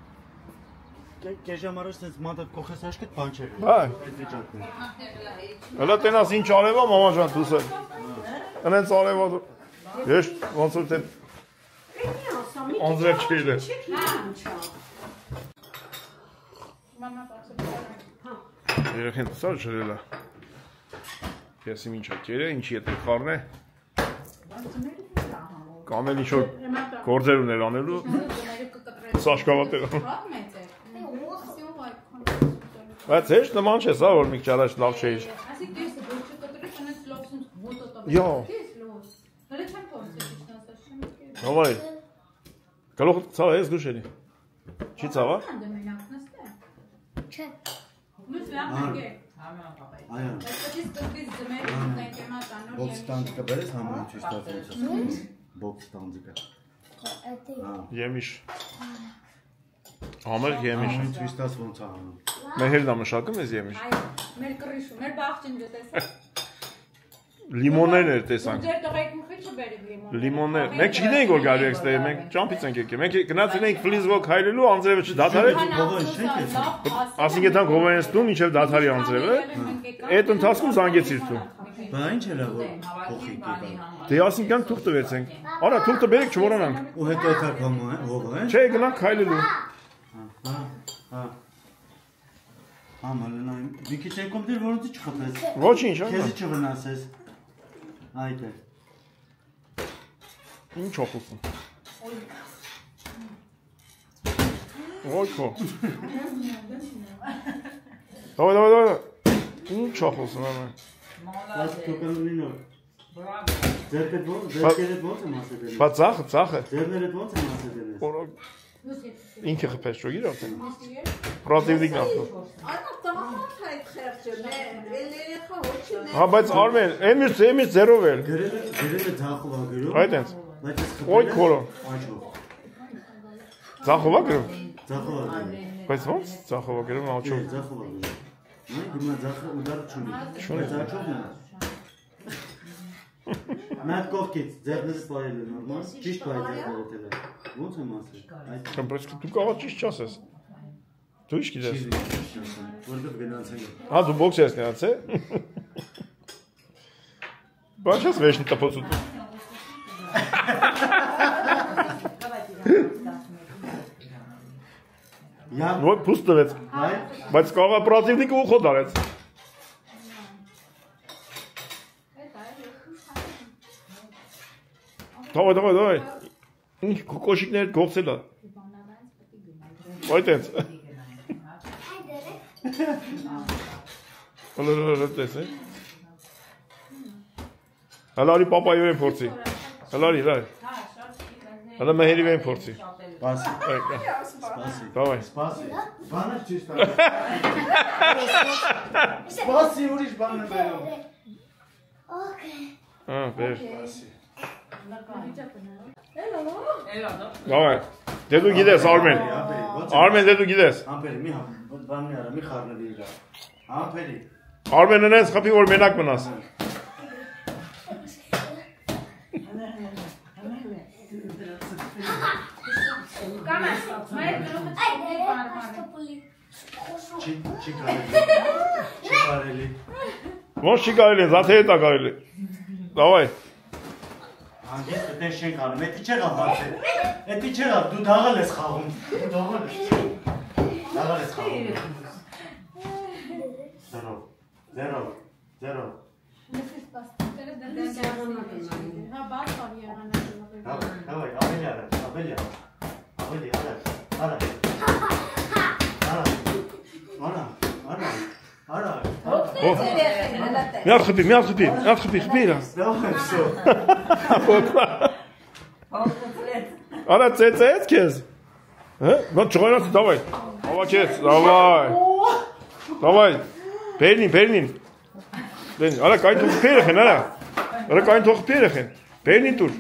Speaker 12: Կեժամ առաջ sense մատը կողես աշկետ բան չէր։
Speaker 1: Այ։ Հələ տենաս ինչ արևա մամա ջան դուս։ Անենց արևա ես ոնց որ թե անձրև չի դե։ Երեխեն սա ջրելա։ Ես ինչ ակերը, ինչի հետ խառն է։ Կամ էլ ինչ որ գործեր ուներ անելու։ Սաշկավատեր։ Բայց հեշտ նման չէ, սա որ մի քիչ առաջ լավ չէի։ Յո։ Հավայ։ Գալով ցավ ես դուշելի։ Չի ցավա։
Speaker 10: Չէ։ Լույս լավ է։
Speaker 12: Այո։ Բոքս տանձիկը բերես համարի չիշ տածից։ Բոքս տանձիկը։
Speaker 1: Եմիշ։ Համեր եմիշ։
Speaker 12: Չիշ տած ոնց անում։
Speaker 1: Մեհերն ամշակում ես եմիշ։
Speaker 10: Այո, մեր կռիշում, մեր բաղջինջը տեսա։
Speaker 1: Լիմոններն էր տեսանք։
Speaker 10: Ձեր տղեկին խիչը բերեք լիմոն։
Speaker 1: Լիմոններ։ Մենք չգիտենք որ գալու եք ստե, մենք ճամփից ենք եկել։ Մենք գնացել ենք ֆլիզվոկ հայլելու անձրևը չդադարեց։ Ասինքն դրանք հովեն ստում մինչև դադարի անձրևը։ Այդ ընթացքում զանգեցիր դու։
Speaker 12: Բա ինչ էր որ փոխի կետա։
Speaker 1: Դե ասինքն թուղթ տվեցենք։ Արա թուղթը բերեք չմոռանանք։
Speaker 12: Ու հետո էթա կամո է, հովը է։
Speaker 1: Չէ, գնանք հայլելու։
Speaker 12: Հա։ Ամալնային։ Մի քիչ եկում դեր որոնց չխփես։
Speaker 1: Ոչինչ, հա։
Speaker 12: Քեզ չվնասես։ Այդ է։
Speaker 1: Ինչ օխուսում։ Ոյ քո։ Давай։ Ինչ օխուսում ամեն։
Speaker 12: Բայց տոկանունին օր։ Ձերքդ ոնց եմ ասել։
Speaker 1: Բա ծախը։
Speaker 12: Ձերներդ ոնց եմ ասել։
Speaker 1: Ինքը խփես ճոգիր արդեն։ Պրոտիվնիկն ապրո։
Speaker 2: Այո, տղամարդ այդ խեղճը, երեխա հոչին է։
Speaker 1: Հա, բայց Արմեն, էմից զերով էլ։
Speaker 12: Գրելը ձախով ա գրում։
Speaker 1: Այդ այնց։
Speaker 12: Բայց ես խփել։
Speaker 1: Ոյ քորո։
Speaker 12: Աչով։
Speaker 1: Ձախով ա գրում։
Speaker 12: Ձախով ա գրում։
Speaker 1: Բայց ոնց ձախով ա գրում աչով։
Speaker 12: Ձախով ա գրում։ Մենք գումա ձախը ուդար չունի։ Բայց աչովն է։ Մատ կողքից ձեռները սպայել է նորմալ։ Ճիշտ բայց ձեռները։ Ոնց եմ ասել։
Speaker 1: Բայց դու կարող ճիշտ չասես։ Դու ինչ գիտես։
Speaker 12: Որտեղ գնացել եմ։
Speaker 1: Հա դու բոքս ես գնացել։ Բայց ես վեշնի տապոցու։ Ոյ փուստ դրեց։ Բայց կարող է պրոտիվնիկը ուխո դարեց։ Давай. Ինչ կոշիկներ գողցել է։ Այդ այնց։ Հələ տես է։ Հəլարի պապայով են փորձի։ Հəլարի։ Հələ մեհերիվ են փորձի։
Speaker 12: Սպասի։
Speaker 1: Давай։
Speaker 12: Սպասի։ Բանը ճիշտ է։ Սպասի ուրիշ բան է բերում։
Speaker 9: Okay.
Speaker 1: Հա, բեր։ Давай. Դե դու գիտես Արմեն։ Արմեն դե դու գիտես։
Speaker 12: Ամպերի մի բանն արա, մի խառնելի իրա։ Ամպերի։
Speaker 1: Արմենն այնց խփի որ մենակ մնաս։ Չի կարելի։ Ոնց չի կարելի, զաթե է տա կարելի։ Давай։
Speaker 12: Անգեստը տես չենք անում, էտի չեղավ բացել, էտի չեղավ, դու դաղալ ես խաղում, դաղալ ես խաղում, զերով,
Speaker 1: Միած խփի, խփի։ Արա ծեծեց քեզ։ Հա, մոտ ճղոնաց, давай։ Ավաչեց, давай։ Բերնին։ Արա կային թող փերախեն, արա։ Արա կային թող փերախեն։ Բերնին դուր։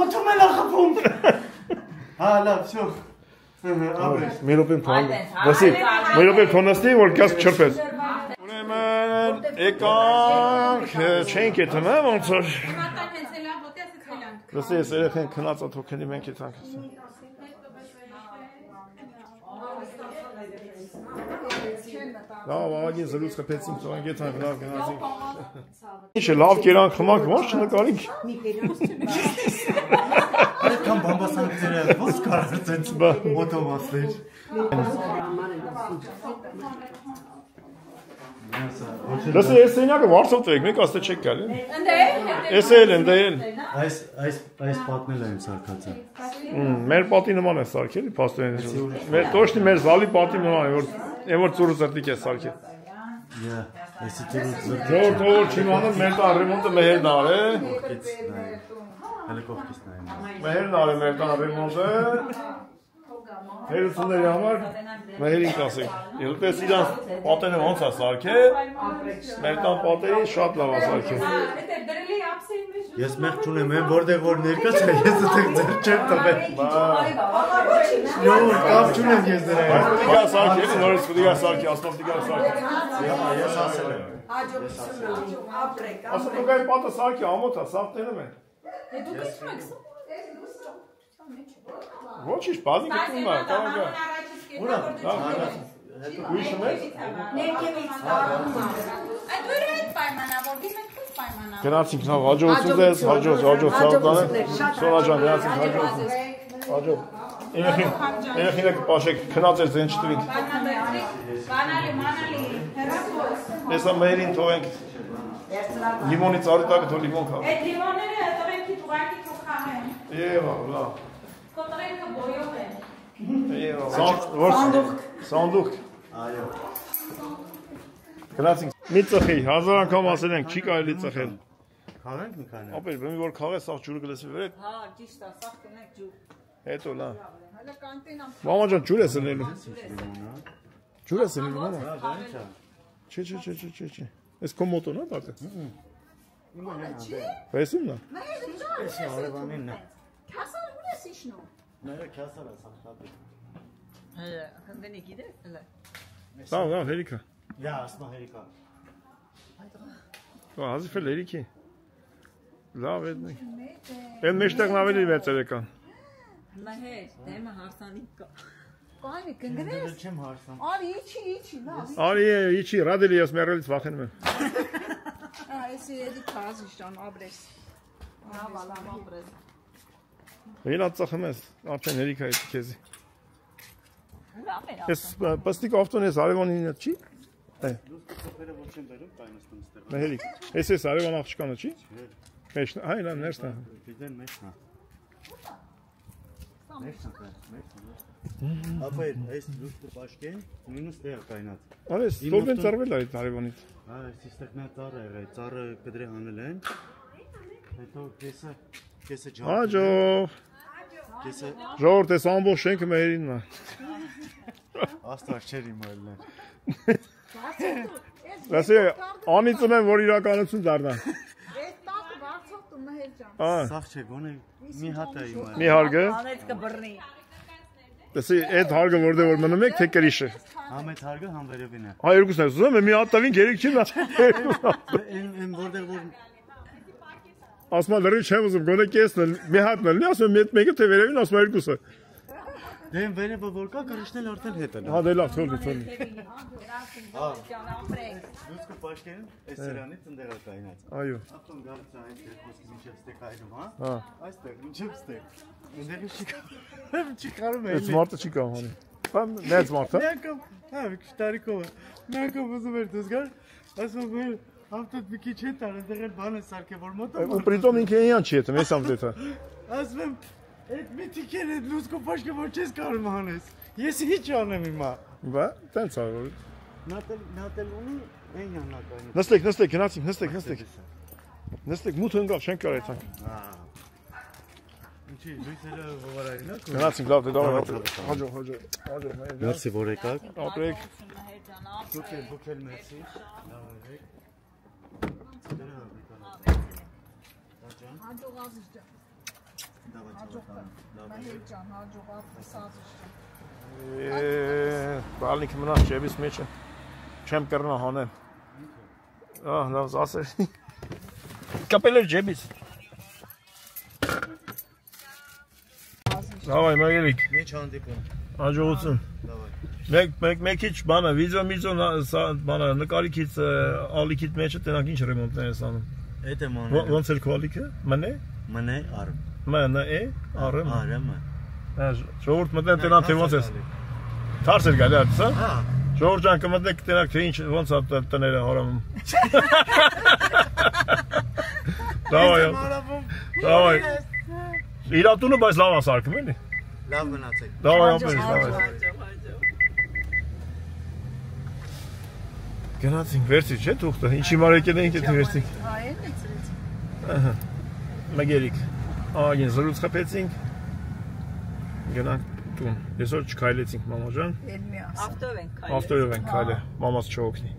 Speaker 7: Օթում են ախփում։ Հա, լավ, всё։
Speaker 1: Մերոպեն փոն։ Դասի, մերոպեն փոնաստի որ գաս չրպես։ Ուրեմն եկանք չենք ետնա ոնց որ։ Դասի ես երեխեն քնած աթոքենի մենք եթանք։ Լավ, ագին զրույց խփեցինք, թողանք եթանք, լավ գնացինք։ Ինչ է լավ կերանք խմանք, ոնց չնկարինք։
Speaker 12: Այդքան բամբասանքները ոնց կարող ցենց օտոմատներ։
Speaker 1: Դասի ես սենյակը վարձով տվեք, մեկ աստե չեք գալի։ Էս էլ։
Speaker 12: Այս պատնել եմ սարքածը։
Speaker 1: Մեր պատի նման է սարքելի, փաստորեն։ Մեր տոշնի մեր զալի պատի նման է, որ ծուրը ծրտիկ է սարքել։
Speaker 12: Այսի ծուրը ծրտիկ։
Speaker 1: Թող չիմանում մեր տան ռեմոնտը մեհերն արե։
Speaker 12: Հələ կողքից նայեմ։
Speaker 1: Մեհերն արե մեր տան ռեմոնտը։ Հերությունների համար մեհերին կասեք։ Ելտես իրանց պատերը ոնց է սարքել, մեր տան պատերին շատ լավ է սարքել։
Speaker 12: Ես մեղ չունեմ, որտեղ որ ներկաց է, ես այդտեղ ձեր չեմ տվել։ Յո, կապ չունեմ ես դրա հետ։
Speaker 1: Դիգա սարքի, նորից դիգա սարքի, ասպավ դիգա սարքի։
Speaker 12: Ես ասել եմ։
Speaker 1: Ասում դուք այն պատը սարքի, ամոթ է, սաղ տենում են։
Speaker 10: Դուք իսում եք սո։
Speaker 1: Ոչիշ, բազի գտնում է, կարող է։
Speaker 12: Ուրա,
Speaker 1: ույշում ես։
Speaker 10: Ներքևից տարում է։ Այդ ուրը այդ պայմանավոր, դիմենք քուս պայմանավոր։
Speaker 1: Գնացինք նավ հաջողություն ձեզ, հաջող սաղդանը, Սոնաջան, գնացինք հաջող։ Երեխինը կպաշեք, քնած էր ձեն չտրինք։
Speaker 10: Մանալի,
Speaker 1: Եսա մերին թողենք, լիմոնի ծարի տակը թող լիմոն կավ։
Speaker 10: Այդ լիմոնները տղենքի թուղարկի թող խաղեն։
Speaker 1: Եվա, լավ։
Speaker 10: Կոտրենքը բոյով են։
Speaker 1: Սանդուղք։
Speaker 12: Այո։
Speaker 1: Գնացինք։ Մի ծխի, 1000 անգամ ասել ենք, չի կարելի ծխել։
Speaker 12: Խաղենք մի քանի։
Speaker 1: Ապեր, բեմի որ խաղես, սաղ ջուրը գլեսի վրեք։
Speaker 3: Հա, ճիշտ է, սաղ կնեք ջուր։
Speaker 1: Հետո լավ։
Speaker 10: Հələ կանտինամ։
Speaker 1: Մամա ջան, ջուր ես ընելու։ Ջուր ես ընելու, մամա։ Չէ։ Ես քո մոտոն է բակը։ Վեսումն է։
Speaker 12: Ես արևանին է։
Speaker 10: Քասար ուր ես իշնում։
Speaker 12: Նայա քասար է սախտաբի։
Speaker 3: Հələ, խնդենի գիտես, հələ։
Speaker 1: Լավ, հերիքա։
Speaker 12: Յա, ասմա հերիքա։
Speaker 1: Հազիվ էլ հերիքի։ Լավ էդ մենք։ Են մեջտեղն ավելի վերցեր եկան։
Speaker 3: Մհեր, դեմը հարսանիք կա։
Speaker 10: Կայնի կնգնես։
Speaker 12: Չեմ հարսան։
Speaker 10: Արի, իչի, լավ։
Speaker 1: Արի, իչի, ռադելի ես մերելից վախենում եմ։
Speaker 10: Էսի էդի քազիշան աբրես։ Լավ, աբրես։
Speaker 1: Վելա ծխում ես, արդեն հերիքա էդի քեզի։
Speaker 3: Լավ էր։
Speaker 1: Ես պստիկ ավտոն ես արևանին հետ չի։
Speaker 12: Դուք ծոփերը ոչ եմ բերում, կայնստում ստեղ։
Speaker 1: Մեհերիք։ Ես արևան աղջկանը չի։ Մեջն, այ լավ, ներսն է։
Speaker 12: Դիտեն մեջն է։ Ապա այս դուք պաշկեն, մինուս դեր կայնած։
Speaker 1: Արի, ստորբեն ծարվել այդ արևանից։
Speaker 12: Հա, այստեղ նա ծառը եղել, ծառը կդրե հանել են։ Հետո կեսը ջան։
Speaker 1: Հաջող։
Speaker 12: Կեսը
Speaker 1: Ժողովուրդ, այս ամբողջ շենքը մեհերինն է։
Speaker 12: Աստված չեր իմալն է։
Speaker 1: Լսի, անիծում եմ, որ իրականություն դառնա։
Speaker 10: Այդ տակը վարձով տու մհեր ջան։
Speaker 12: Սաղ չէ, գոնե մի հատ է իմալ։
Speaker 1: Մի հարգը։
Speaker 3: Անեց կբռնի։
Speaker 1: Լսի, այդ հարգը որտեղ որ մնում եք, թե կրիշը։
Speaker 12: Համ այդ հարգը, համ վերևին է։
Speaker 1: Հա, երկուսն է, ուզում եմ մի հատ տավին գերիք չի նա։
Speaker 12: Են որտեղ որ
Speaker 1: Ասում եմ լրի չեմ ուզում, գոնե կեսն է, մի հատն է, ասում եմ մեկը թե վերևին, ասում եմ երկուսը։
Speaker 12: Դեմ վերևը որ կա գրիշնել արդեն հետ է։
Speaker 1: Հա դե լավ, թողնի։
Speaker 12: Դուք կպաշտեն այս սրանից ընդեղա կայնած։
Speaker 1: Այո։
Speaker 12: Ախտոն գալիս է այդ երկուսի միջև ստեկ այնում, հա։
Speaker 1: Հա։
Speaker 12: Այստեղ միջև ստեկ։ Ընդեղի չի կարում է։
Speaker 1: Այդ մարդը չի կարող հանի։ Բան նենց մարդը։
Speaker 12: Մեկը, հա, տարիքով։ Մեկը ուզում էր դες գար, ասում էր Ավտոտ մի քիչ հետ արել, դեռ էլ բան է սարքե, որ մոտը։
Speaker 1: Ու պրիտոմ ինքը իան չի հետը, ես ամդետը։
Speaker 12: Ասում եմ, այդ միտիկեր այդ լուսկո պաշկը որ չես կարում անես։ Ես ինչ անեմ հիմա։
Speaker 1: Բա, տենց ա որ։
Speaker 12: Նատել ունի այնյան նակային։
Speaker 1: Նստեք, գնացինք, նստեք։ Նստեք, մութ ընկալ, չենք կարող այդանք։
Speaker 12: Ինչի, լույսերը ովարային ա։
Speaker 1: Գնացինք, լավ, դե դավայ, հաջո։
Speaker 12: Մերսի որ եկաք։
Speaker 1: Ապրեք։
Speaker 12: Դուք էլ մերսի։ Լավ եք։
Speaker 2: Հաջողազիչ ջան։ Հաջողան, հաջողած սազիչ ջան։
Speaker 1: Բալնիքը մնաց ջեբիս մեջը։ Չեմ կռնա հանեմ։ Ահ, լավ ասեր։ Կապել էր ջեբիս։ Դավայ, մայրիկ։
Speaker 12: Ինչ հանդիպում։
Speaker 1: Հաջողություն։ Մեկ քիչ բանը, վիդեո բանը նկարիքից ալիքիդ մեջը տենակ ինչ ռեմոնտներ ես անում։
Speaker 12: Էդ եմ անում։
Speaker 1: Ոնց էր քո ալիքը։ Մնե։
Speaker 12: Արմ։
Speaker 1: Մնե, արմ։
Speaker 12: Արմ։
Speaker 1: Ժողովուրդ մտնեն տենան թե ոնց ես։ Թարս էր գալի այդպես, հա։ Ժողովուրդ ջան կմտնեք տենակ թե ինչ ոնց է տները հարամում։ Դավայ։ Իրատունը բայց լավ ասարկում էլի։
Speaker 12: Լավ մնացեք։
Speaker 1: Դավայ ամբերից, դավայ։ Գնացինք վերցի, չէ՞ թուղթը, ինչի մարեկել էինք էդ վերցինք։
Speaker 2: Այ էլից։
Speaker 1: Ահա։ Մագերիկ։ Ահա զրույց խփեցինք։ Գնանք տուն։ Այսօր չքայլեցինք մամա ջան։
Speaker 2: Էլ մի ասա։
Speaker 1: Ավտոյով ենք քայլել, մամաս չօգնի։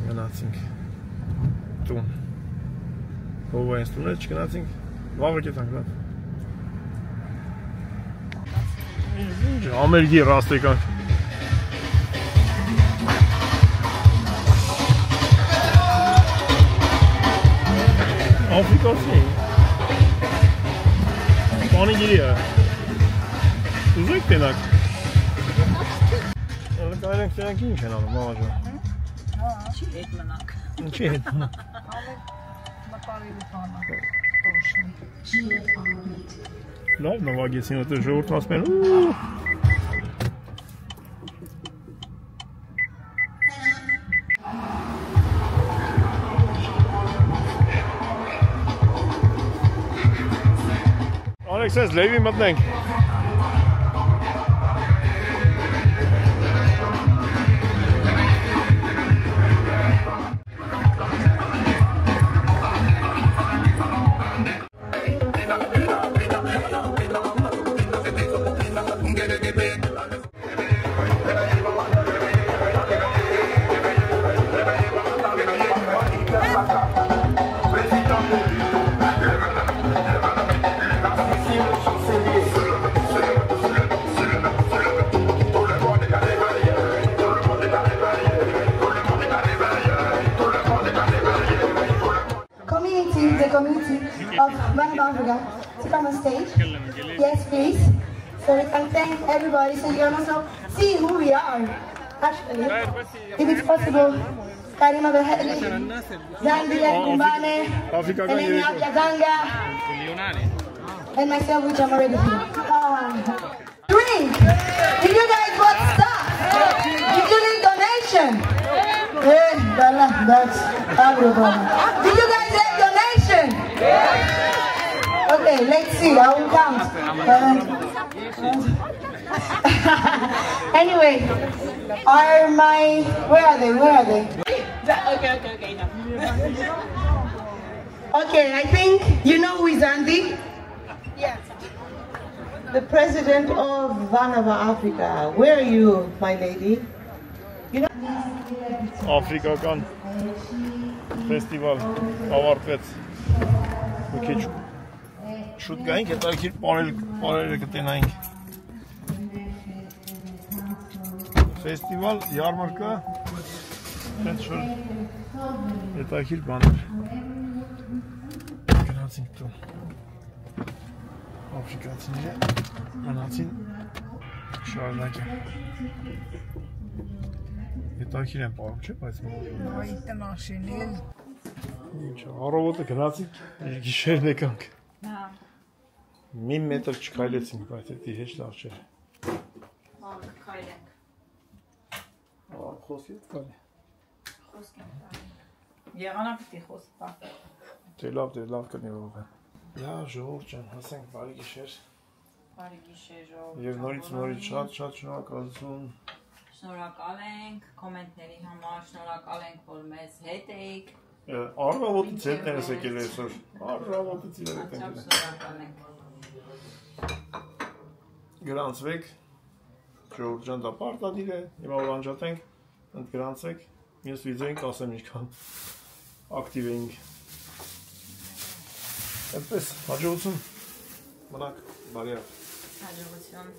Speaker 1: Գնացինք տուն։ Ով է ստունել, չգնացինք։ Վաղը կետանք, լավ։ Ինչ ամերգի ռաստեկանք։ Afrikası. Bana geliyor. Uzak denak. Yani gayret falan kim kenarı mağaza.
Speaker 3: Etmenak.
Speaker 1: Çi etmenak. Lav navagesin o tür jovurt masmen. Alex, Levi մտնենք։
Speaker 13: To come on stage. Yes, please. So we can thank everybody so you can also see who we are. Actually, if it's possible, Karima Beheli, Zambia, Kumbane, Elenia Biaganga, and myself, which I'm already here. Drink! Did you guys want stuff? Did you need donation? That's everybody. Did you guys have donation? Okay, let's see. I will count. Anyway, where are they? Okay. No. Okay, I think you know who is Andy? Yes. The president of Vanava Africa. Where are you, my lady? You know.
Speaker 1: Afrikakan festival ավարտվեց։ Մի քիչ շուտ գայինք, հետո քիչ բարերը կտենայինք։ Ֆեստիվալ, յարմարկա, տենց շուտ հետաքրքիր բաներ։ Գնացինք տուն։ Աֆրիկացիները մնացին շարունակեն։ Հետաքրքիր են պարում, չէ՞, բայց
Speaker 2: Այ տնաշինել։
Speaker 1: Ինչ, առավոտը գնացինք, գիշերն եկանք։
Speaker 3: Հա։
Speaker 1: Մի մետր չքայլեցինք, բայց դա հեչ լավ չէ։
Speaker 3: Հա, քայլենք։
Speaker 1: Խոսքի տալի։
Speaker 3: Խոսք եմ տալի։ Եղանակ պիտի խոսք տա։
Speaker 1: Դե լավ կնի ով է։ Յա ժողովուրդ ջան, հասենք բարի գիշեր։
Speaker 3: Բարի գիշեր ժողովուրդ։
Speaker 1: Եվ նորից շատ շնորհակալություն։
Speaker 3: Շնորհակալ ենք կոմենտների համար, շնորհակալ ենք, որ մեզ հետ էիք։
Speaker 1: Առավոտից հետներ ես եկել այսօր։ Առավոտից իրար եք եկել։
Speaker 3: Շնորհակալ ենք։
Speaker 1: Գրանցվեք։ Ժողովուրդ ջան, դա պարտադիր է։ Հիմա որ անջատենք, ընդգրանցեք։ Մյուս վիդեոին կասեմ ինչքան ակտիվ էինք։ Այդպես, հաջողություն։ Մնաք բարի։
Speaker 3: Հաջողություն։